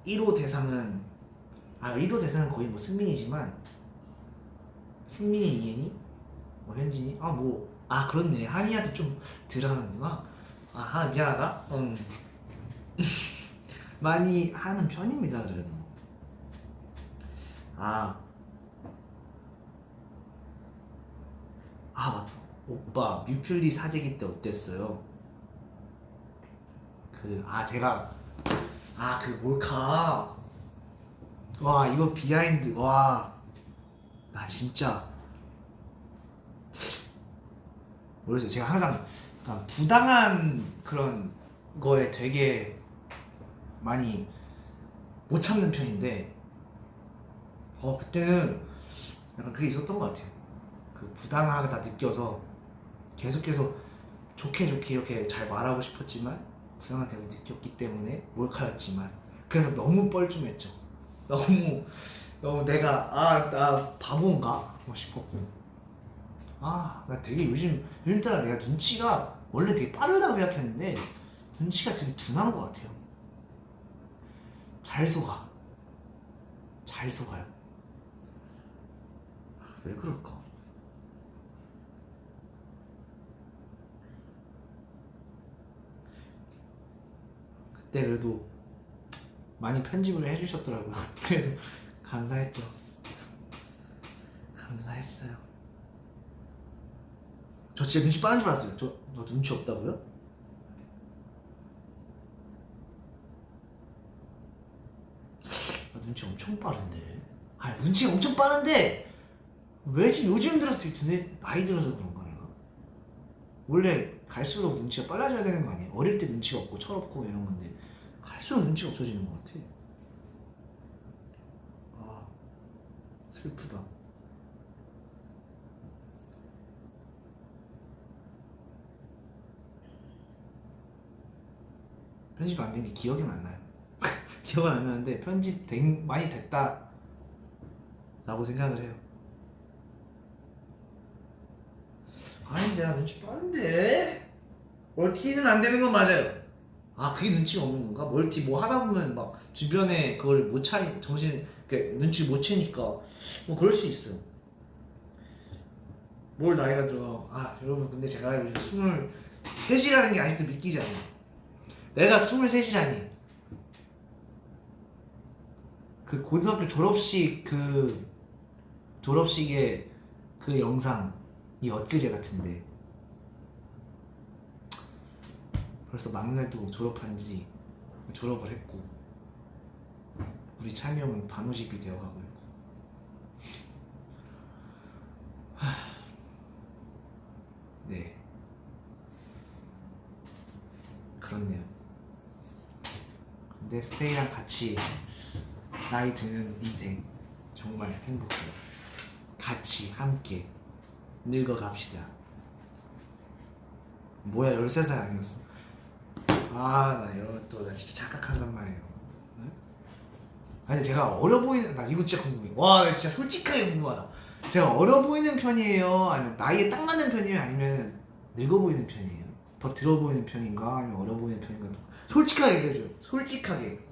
1호 대상은 1호 대상은 거의 뭐 승민이지만 승민이, 이엔이, 현진이 그렇네. 한이한테 좀 들어가는구나. 미안하다. 많이 하는 편입니다. 그래도 아 맞다. 오빠 뮤플리 사재기 때 어땠어요? 제가 그 몰카 와 이거 비하인드 와 나 진짜 모르겠어요. 제가 항상 약간 부당한 그런 거에 되게 많이 못 참는 편인데 그때는 약간 그게 있었던 것 같아요. 그 부당하다 느껴서 계속해서 좋게 이렇게 잘 말하고 싶었지만 부당하다고 느꼈기 때문에 몰카였지만 그래서 너무 뻘쭘했죠. 너무 내가 나 바보인가 싶었고 나 되게 요즘 따라 내가 눈치가 원래 되게 빠르다고 생각했는데 눈치가 되게 둔한 것 같아요. 잘 속아요. 왜 그럴까? 그때 그래도 많이 편집을 해주셨더라고요. 그래서 감사했죠. 감사했어요. 저 진짜 눈치 빠른 줄 알았어요. 너 눈치 없다고요? 나 눈치 엄청 빠른데. 눈치가 엄청 빠른데 왜지 요즘 들어서 되게 나이 들어서 그런가 내가? 원래 갈수록 눈치가 빨라져야 되는 거 아니에요? 어릴 때 눈치가 없고 철없고 이런 건데 갈수록 눈치가 없어지는 것 같아. 슬프다. 편집 안 된 게 기억은 안 나요. 기억은 안 나는데 편집 많이 됐다 라고 생각을 해요. 아닌데 나 눈치 빠른데 멀티는 안 되는 건 맞아요. 그게 눈치가 없는 건가? 멀티 뭐 하다 보면 막 주변에 그걸 못 차리 눈치 못 채니까 뭐 그럴 수 있어요. 뭘 나이가 들어. 여러분 근데 제가 요즘 23이라는 게 아직도 믿기지 않아요. 내가 23이라니. 그 고등학교 졸업식의 그 영상이 엊그제 같은데 벌써 막내도 졸업을 했고 우리 찬이 형은 반오십이 되어가고 있고 네 그렇네요. 근데 스테이랑 같이 나이 드는 인생 정말 행복해요. 같이 함께 늙어갑시다. 뭐야 13살 아니었어? 나 이러면 나 진짜 착각한단 말이에요. 응? 아니 제가 어려 보이는 나 이거 진짜 궁금해. 나 진짜 솔직하게 궁금하다. 제가 어려 보이는 편이에요? 아니면 나이에 딱 맞는 편이에요? 아니면 늙어 보이는 편이에요? 더 들어 보이는 편인가? 아니면 어려 보이는 편인가? 솔직하게 얘기해줘요. 솔직하게.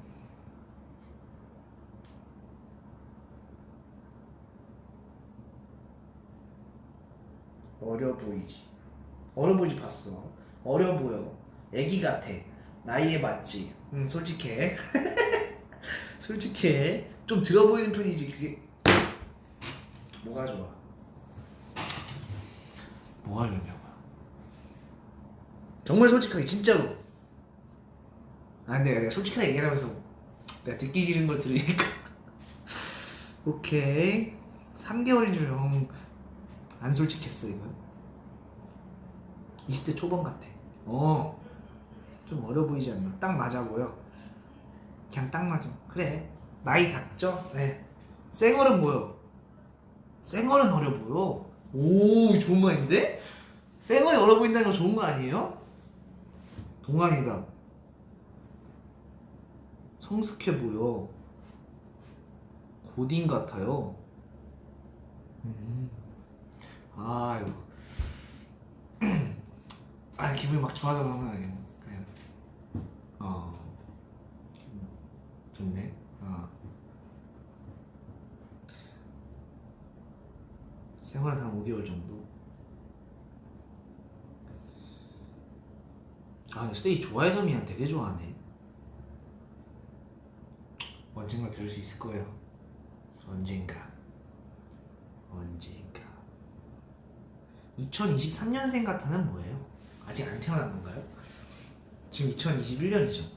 어려 보이지 봤어. 어려 보여. 애기 같아. 나이에 맞지. 솔직해. 솔직해. 좀 들어 보이는 편이지. 그게 뭐가 좋아? 뭐가 좋냐고. 정말 솔직하게 진짜로. 근데 내가 솔직하게 얘기하면서 내가 듣기 싫은 걸 들으니까 오케이 3개월인 줄 형 안 솔직했어 이거. 20대 초반 같아. 좀 어려 보이지 않나? 딱 맞아 보여. 그냥 딱 맞아. 그래 나이 같죠? 네. 쌩얼은 뭐요? 쌩얼은 어려 보여. 오 좋은 말인데? 쌩얼이 어려 보인다는 거 좋은 거 아니에요? 동안이다. 성숙해 보여. 고딩 같아요. 이거 기분이 막 좋아져 그런 건 아니에요. 그냥 좋네. 생활은 한 5개월 정도. 스테이 좋아해서 미안 되게 좋아하네. 언젠가 들을 수 있을 거예요. 언젠가. 2023년생 같아는 뭐예요? 아직 안 태어난 건가요? 지금 2021년이죠.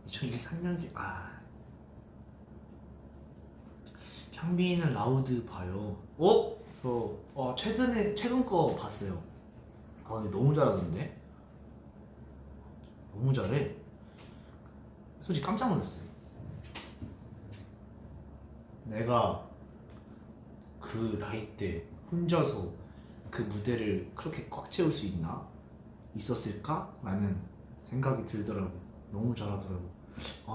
2023년생. 창빈이는 라우드 봐요. 최근 거 봤어요. 근데 너무 잘하던데? 너무 잘해. 솔직히 깜짝 놀랐어요. 내가 그 나이 때 혼자서 그 무대를 그렇게 꽉 채울 수 있었을까? 라는 생각이 들더라고. 너무 잘하더라고.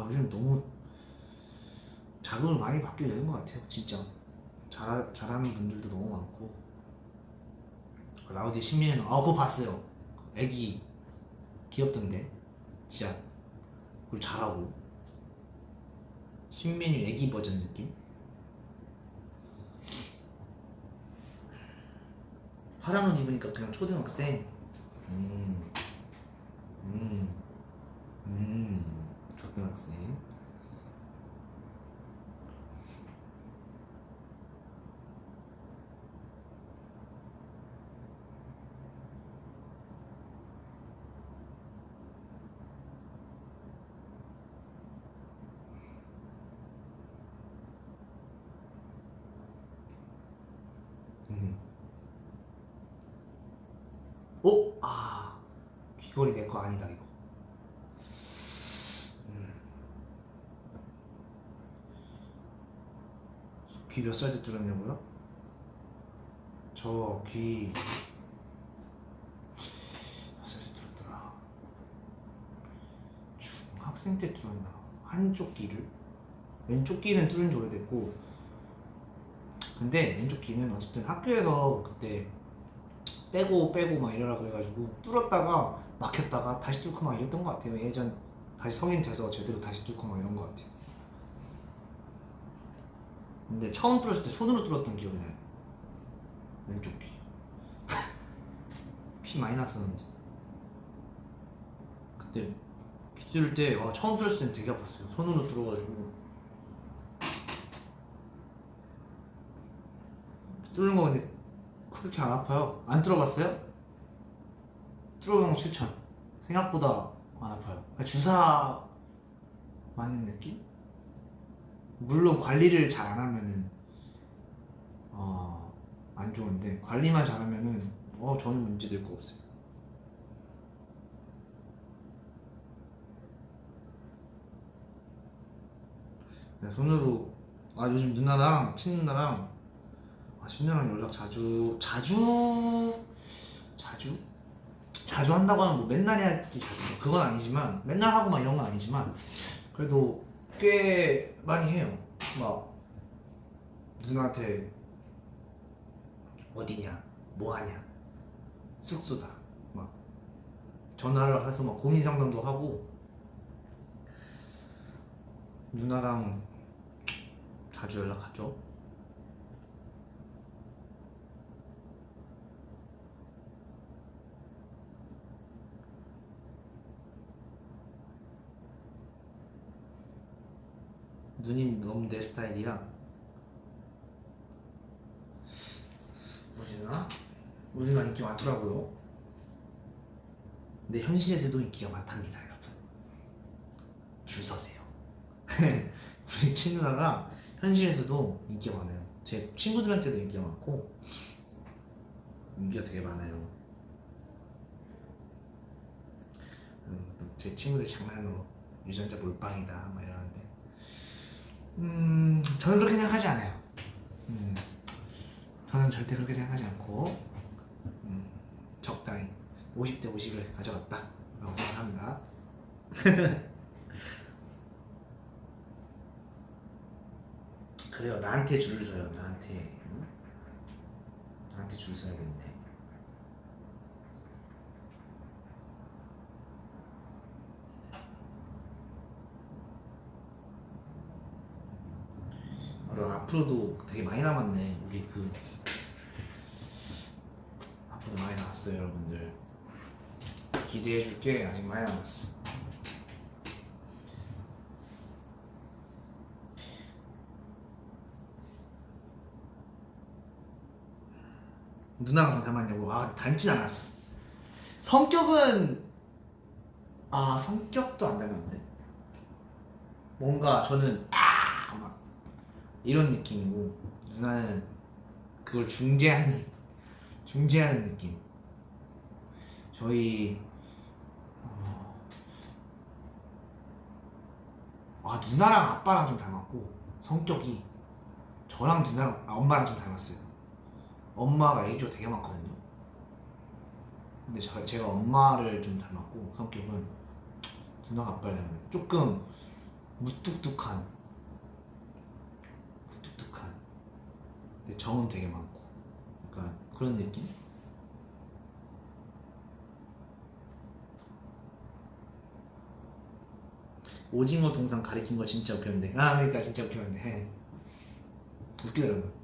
요즘 너무 자극을 많이 받게 되는 것 같아요. 진짜 잘하는 분들도 너무 많고. 라우디 신민은 그거 봤어요. 애기 귀엽던데 진짜. 그리고 잘하고. 신민이 애기 버전 느낌? 파란 옷 입으니까 그냥 초등학생. 초등학생. 귀걸이 내 거 아니다 이거. 귀 몇 살 때 뚫었냐고요? 저 귀 몇 살 때 뚫었더라. 중학생 때 뚫었나? 한쪽 귀를. 왼쪽 귀는 뚫은 지 오래됐고, 근데 왼쪽 귀는 어쨌든 학교에서 그때 빼고 막 이러라 그래가지고 뚫었다가 막혔다가 다시 뚫고 막 이랬던 것 같아요. 예전 다시 성인 돼서 제대로 다시 뚫고 막 이런 것 같아요. 근데 처음 뚫었을 때 손으로 뚫었던 기억이 나요. 왼쪽 귀. 피 많이 났었는데 그때 귀 뚫을 때 처음 뚫었을 때는 되게 아팠어요. 손으로 뚫어가지고. 뚫는 거 근데 그렇게 안 아파요. 안 뚫어봤어요? 뚫어보는 거 추천. 생각보다 안 아파요. 주사 맞는 느낌? 물론 관리를 잘 안 하면은 안 좋은데, 관리만 잘하면은 전혀 문제될 거 없어요. 손으로. 요즘 누나랑 친누나랑 연락 자주 한다고 하면 뭐 맨날 해야지 자주, 그건 아니지만 맨날 하고 막 이런 건 아니지만 그래도 꽤 많이 해요. 막 누나한테 어디냐, 뭐하냐, 숙소다 막 전화를 해서 막 고민 상담도 하고. 누나랑 자주 연락하죠. 누님 너무 내 스타일이야. 우리 누나 인기 많더라고요. 근데 현실에서도 인기가 많답니다, 여러분. 줄 서세요. 우리 친누나가 현실에서도 인기가 많아요. 제 친구들한테도 인기가 많고 인기가 되게 많아요. 제 친구들 장난으로 유전자 몰빵이다 막 이러는데 저는 그렇게 생각하지 않아요. 저는 절대 그렇게 생각하지 않고 적당히 50대 50을 가져갔다 라고 생각합니다. 그래요. 나한테 줄을 서요. 나한테 줄 서야겠네. 앞으로도 되게 많이 남았네. 우리 앞으로 많이 남았어요, 여러분들. 기대해줄게. 아직 많이 남았어. 누나랑 좀 닮았냐고. 닮진 않았어. 성격은 성격도 안 닮았는데 뭔가 저는 막 이런 느낌이고 누나는 그걸 중재하는 느낌. 저희 누나랑 아빠랑 좀 닮았고 성격이 저랑 누나랑 엄마랑 좀 닮았어요. 엄마가 애교가 되게 많거든요. 근데 제가 엄마를 좀 닮았고 성격은 누나가 아빠를 닮아요. 조금 무뚝뚝한 근데 정은 되게 많고 약간 그런 느낌? 오징어 동상 가리킨 거 진짜 웃겼는데 그러니까 진짜 웃겼는데 웃기더라고요.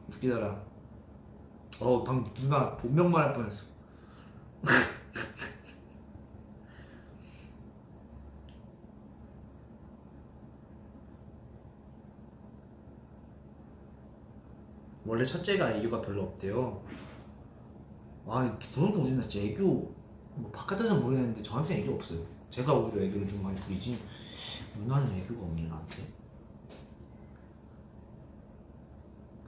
웃기더라. 방금 누나 본명 말할 뻔했어. 원래 첫째가 애교가 별로 없대요. 그런 거 우리는 진짜 애교 뭐 바깥에서는 모르겠는데 저한테 애교 없어요. 제가 오히려 애교를 좀 많이 부리지 누나는 애교가 없니 나한테.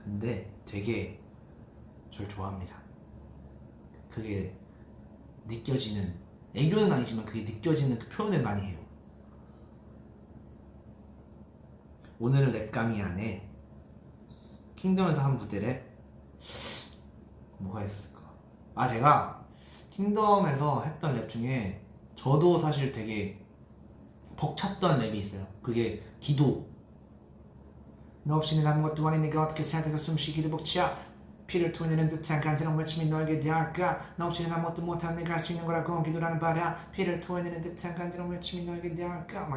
근데 되게 절 좋아합니다. 그게 느껴지는 애교는 아니지만 그게 느껴지는 그 표현을 많이 해요. 오늘은 랩 강의 안에 킹덤에서 한 무대 랩 뭐가 있었을까? 제가 킹덤에서 했던 랩 중에 저도 사실 되게 벅찼던 랩이 있어요. 그게 기도. 너 없이는 아무것도 아닌 내가 어떻게 생각해서 숨쉬기도 벅차. 피를 토해내는 듯한 간절한 외침이 너에게 닿을까. 너 없이는 아무것도 못한 내가 할 수 있는 거라고 기도라는 바라. 피를 토해내는 듯한 간절한 외침이 너에게 닿을까.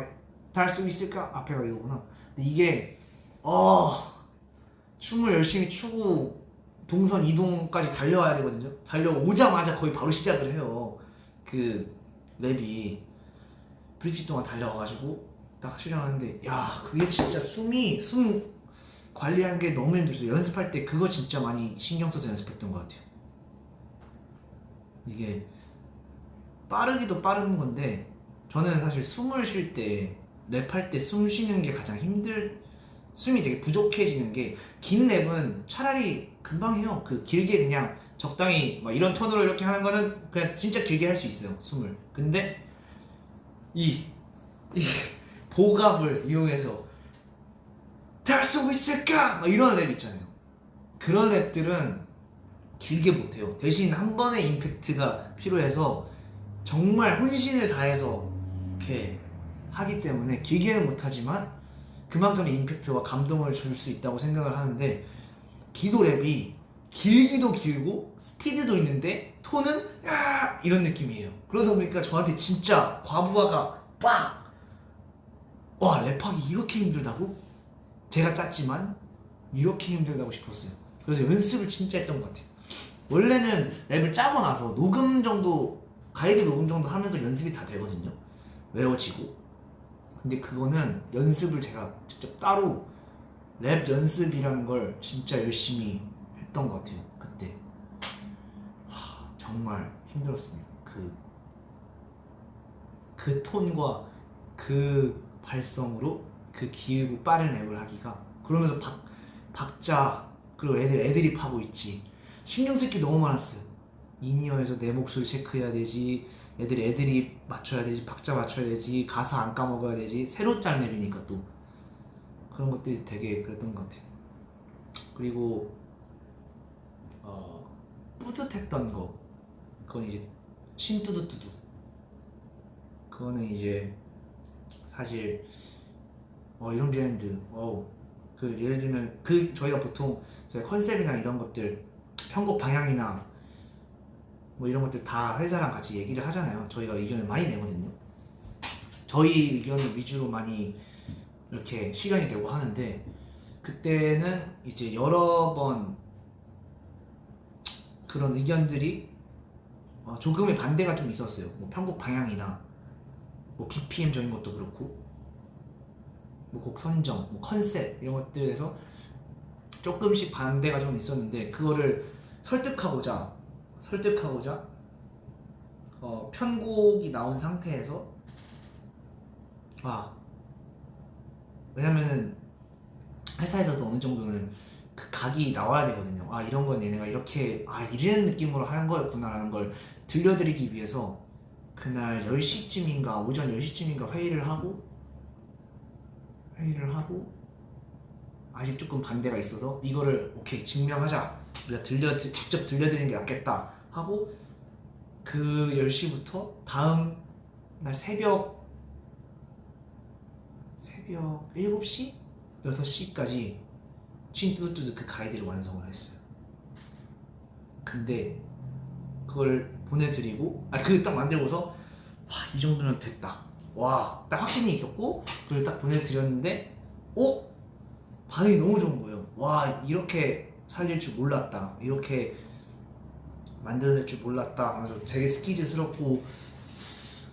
닿을 수 있을까? 앞에가 이거구나. 근데 이게 춤을 열심히 추고 동선 이동까지 달려와야 되거든요. 달려오자마자 거의 바로 시작을 해요. 그 랩이 브릿지 동안 달려와가지고 딱 수련하는데 그게 진짜 숨 관리하는 게 너무 힘들었어요. 연습할 때 그거 진짜 많이 신경 써서 연습했던 것 같아요. 이게 빠르기도 빠른 건데 저는 사실 숨을 쉴 때 랩할 때 숨 쉬는 게 가장 숨이 되게 부족해지는 게 긴 랩은 차라리 금방 해요. 길게 그냥 적당히 이런 톤으로 이렇게 하는 거는 그냥 진짜 길게 할 수 있어요. 숨을. 근데 이 보갑을 이용해서 닿을 수 있을까? 이런 랩 있잖아요. 그런 랩들은 길게 못해요. 대신 한 번의 임팩트가 필요해서 정말 혼신을 다해서 이렇게 하기 때문에 길게는 못하지만 그만큼의 임팩트와 감동을 줄 수 있다고 생각을 하는데 기도 랩이 길기도 길고 스피드도 있는데 톤은 이런 느낌이에요. 그러다 보니까 저한테 진짜 과부하가 랩하기 이렇게 힘들다고? 제가 짰지만 이렇게 힘들다고 싶었어요. 그래서 연습을 진짜 했던 것 같아요. 원래는 랩을 짜고 나서 가이드 녹음 정도 하면서 연습이 다 되거든요. 외워지고. 근데 그거는 연습을 제가 직접 따로 랩 연습이라는 걸 진짜 열심히 했던 것 같아요. 그때 정말 힘들었습니다. 그 톤과 그 발성으로 그 길고 빠른 랩을 하기가. 그러면서 박자 그리고 애드립하고 있지. 신경 쓸 게 너무 많았어요. 인이어에서 내 목소리 체크해야 되지, 애드립 맞춰야 되지, 박자 맞춰야 되지, 가사 안 까먹어야 되지. 새로 짠 랩이니까 또 그런 것들이 되게 그랬던 것 같아요. 그리고 뿌듯했던 거, 그건 이제 신뚜두뚜두. 그거는 이제 사실 이런 비하인드 예를 들면 저희가 보통 컨셉이나 이런 것들 편곡 방향이나 이런 것들 다 회사랑 같이 얘기를 하잖아요. 저희가 의견을 많이 내거든요. 저희 의견을 위주로 많이 이렇게 실현이 되고 하는데 그때는 이제 여러 번 그런 의견들이 조금의 반대가 좀 있었어요. 편곡 방향이나 BPM적인 것도 그렇고. 뭐 곡 선정, 뭐 컨셉 이런 것들에서 조금씩 반대가 좀 있었는데 그거를 설득하고자 편곡이 나온 상태에서 왜냐면은 회사에서도 어느 정도는 그 각이 나와야 되거든요. 이런 건 얘네가 이렇게 이런 느낌으로 하는 거였구나라는 걸 들려드리기 위해서 그날 10시쯤인가 오전 10시쯤인가 회의를 하고 아직 조금 반대가 있어서 이거를 오케이 증명하자, 우리가 직접 들려드리는 게 낫겠다 하고 그 10시부터 다음 날 새벽 7시? 6시까지 뚜두뚜두 그 가이드를 완성을 했어요. 근데 그걸 보내드리고 그 딱 만들고서 이 정도면 됐다, 딱 확신이 있었고 그걸 딱 보내드렸는데 반응이 너무 좋은 거예요. 이렇게 살릴 줄 몰랐다, 이렇게 만들어낼 줄 몰랐다 하면서 되게 스키즈스럽고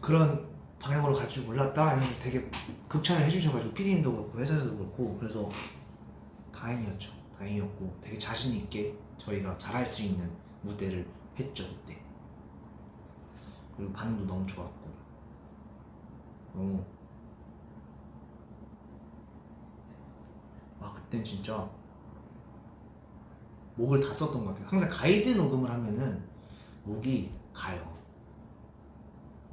그런 방향으로 갈 줄 몰랐다 하면서 되게 극찬을 해주셔가지고 PD님도 그렇고 회사에서도 그렇고, 그래서 다행이었고 되게 자신 있게 저희가 잘할 수 있는 무대를 했죠 그때. 그리고 반응도 너무 좋았고 그땐 진짜 목을 다 썼던 것 같아요. 항상 가이드 녹음을 하면은 목이 가요.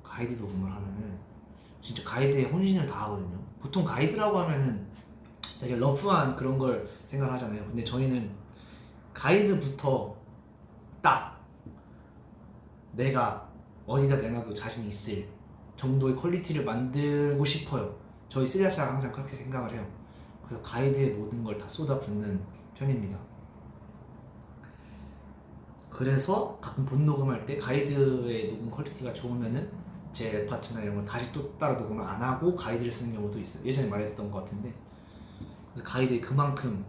가이드 녹음을 하면은 진짜 가이드에 혼신을 다 하거든요. 보통 가이드라고 하면은 되게 러프한 그런 걸 생각하잖아요. 근데 저희는 가이드부터 딱 내가 어디다 내놔도 자신 있을 정도의 퀄리티를 만들고 싶어요. 저희 쓰리아샤가 항상 그렇게 생각을 해요. 그래서 가이드에 모든 걸 다 쏟아붓는 편입니다. 그래서 가끔 본 녹음할 때 가이드의 녹음 퀄리티가 좋으면은 제 파트나 이런 걸 다시 또 따로 녹음을 안 하고 가이드를 쓰는 경우도 있어요. 예전에 말했던 것 같은데, 그래서 가이드에 그만큼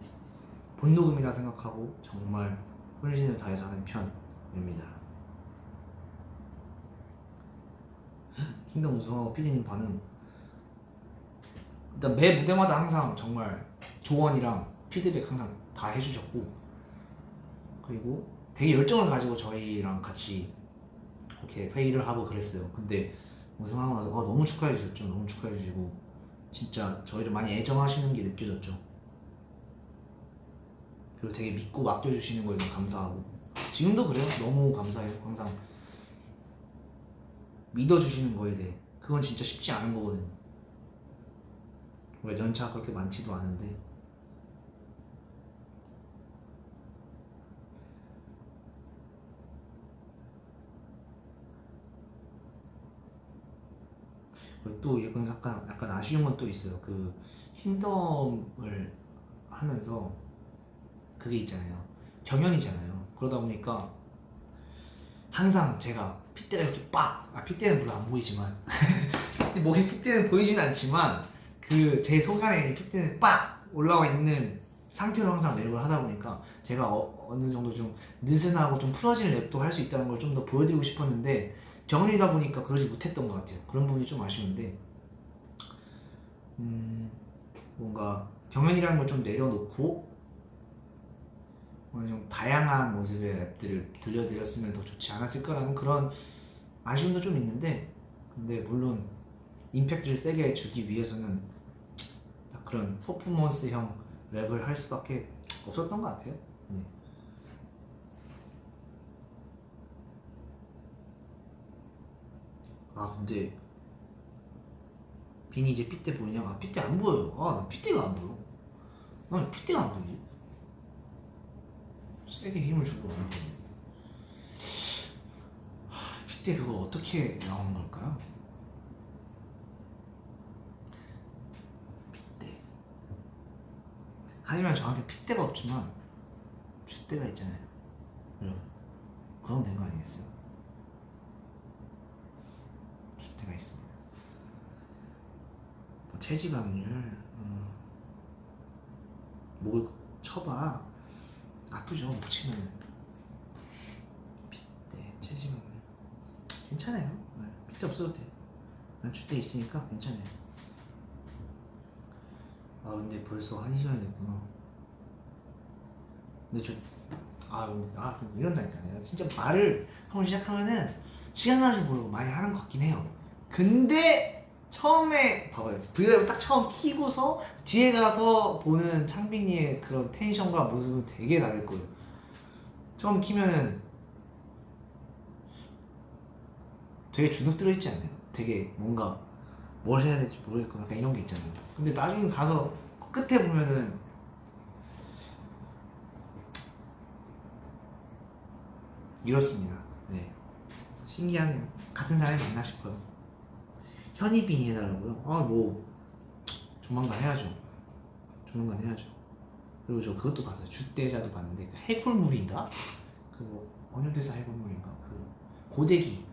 본 녹음이라 생각하고 정말 혼신을 다해서 하는 편입니다. 킹덤 우승하고 피디님 반응, 일단 매 무대마다 항상 정말 조언이랑 피드백 항상 다 해주셨고, 그리고 되게 열정을 가지고 저희랑 같이 이렇게 회의를 하고 그랬어요. 근데 우승하고 나서 너무 축하해 주셨죠. 너무 축하해 주시고 진짜 저희를 많이 애정하시는 게 느껴졌죠. 그리고 되게 믿고 맡겨주시는 거에 너무 감사하고, 지금도 그래요. 너무 감사해요. 항상 믿어주시는 거에 대해. 그건 진짜 쉽지 않은 거거든요. 우리가 연차가 그렇게 많지도 않은데. 그리고 또 이건 약간 아쉬운 건 또 있어요. 그 킹덤을 하면서 그게 있잖아요. 경연이잖아요. 그러다 보니까 항상 제가 핏대가 이렇게 핏대는 물론 안 보이지만 목에 핏대는 보이진 않지만 그 제 속안에 핏대는 올라와 있는 상태로 항상 랩을 하다 보니까 제가 어느 정도 좀 느슨하고 좀 풀어진 랩도 할 수 있다는 걸 좀 더 보여드리고 싶었는데 경연이다 보니까 그러지 못했던 것 같아요. 그런 부분이 좀 아쉬운데 뭔가 경연이라는 걸 좀 내려놓고 좀 다양한 모습의 랩들을 들려드렸으면 더 좋지 않았을까라는 그런 아쉬움도 좀 있는데, 근데 물론 임팩트를 세게 주기 위해서는 그런 퍼포먼스형 랩을 할 수밖에 없었던 것 같아요. 네. 근데 빈이 이제 핏대 보이냐? 핏대 안 보여요. 나 핏대가 안 보여. 난 핏대가 안 보이지? 세게 힘을 줘도 안 보이네. 핏대 그거 어떻게 나오는 걸까요? 핏대. 하지만 저한테 핏대가 없지만 줏대가 있잖아요. 여러분, 그럼 된 거 아니겠어요? 줏대가 있습니다. 체지방률, 목을 쳐봐. 아프죠, 목 치면. 핏대, 체지방률 괜찮아요. 핏대 없어도 돼. 난 줏대 있으니까 괜찮아요. 아 근데 벌써 1시간이 됐구나. 근데 근데 이런다니까. 내가 진짜 말을 한번 시작하면은 시간 가는 줄 모르고 많이 하는 것 같긴 해요. 근데 처음에 봐봐요. 브이앱 딱 처음 키고서 뒤에 가서 보는 창빈이의 그런 텐션과 모습은 되게 다를 거예요. 처음 키면은 되게 주눅 들어있지 않나요? 되게 뭔가 뭘 해야 될지 모르겠고 약간 이런 게 있잖아요. 근데 나중에 가서 끝에 보면은 이렇습니다. 네, 신기하네요. 같은 사람이 맞나 싶어요. 현이빈이 해달라고요? 아 뭐 조만간 해야죠. 조만간 해야죠. 그리고 저 그것도 봤어요. 주대자도 봤는데 그 해골물인가? 그뭐 원효대사 해골물인가? 그 고데기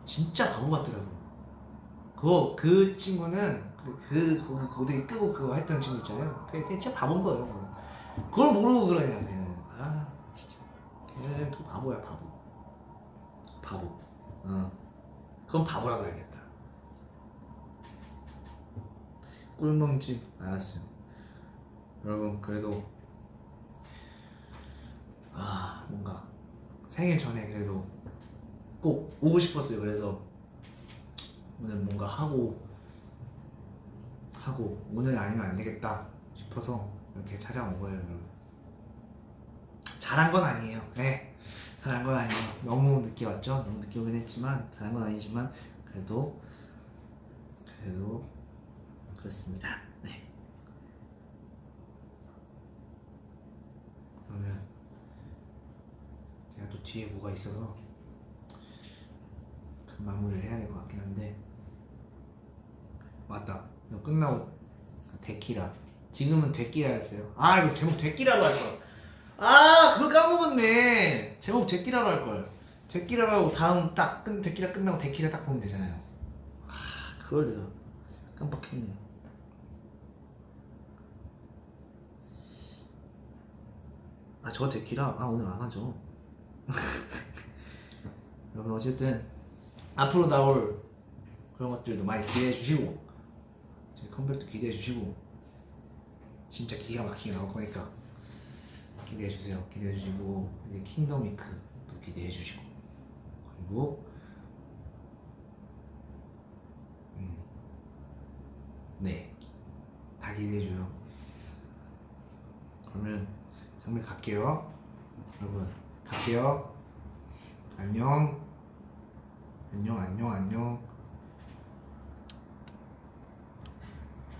진짜 바보 같더라고요. 그 친구는 거기 고데기 끄고 그거 했던 친구 있잖아요. 걔 진짜 바본 거예요. 그걸 모르고 그러냐 걔는. 아 진짜 걔는 그 바보야 바보. 바보. 그건 바보라고 해야겠다. 꿀멍집 알았어요. 여러분 그래도 뭔가 생일 전에 그래도 꼭 오고 싶었어요. 그래서 오늘 뭔가 하고 오늘 아니면 안 되겠다 싶어서 이렇게 찾아온 거예요. 여러분. 잘한 건 아니에요. 네, 잘한 건 아니에요. 너무 늦게 왔죠. 너무 늦게 오긴 했지만 잘한 건 아니지만 그래도 그렇습니다. 네. 그러면 제가 또 뒤에 뭐가 있어서 그 마무리를 해야 될 것 같긴 한데 맞다. 이거 끝나고 데키라. 지금은 데키라였어요. 이거 제목 데키라로 할 걸. 그걸 까먹었네. 제목 데키라로 할 걸. 데키라로 하고 다음 데키라 끝나고 데키라 딱 보면 되잖아요. 그걸 내가 깜빡했네. 저 데키라 오늘 안 하죠. 여러분 어쨌든 앞으로 나올 그런 것들도 많이 기대해 주시고 제 컴백도 기대해 주시고 진짜 기가 막히게 나올 거니까 기대해 주세요. 기대해 주시고 이제 킹덤 위크도 기대해 주시고 그리고 네, 다 기대해 줘요. 그러면 정말 갈게요. 여러분 갈게요. 안녕.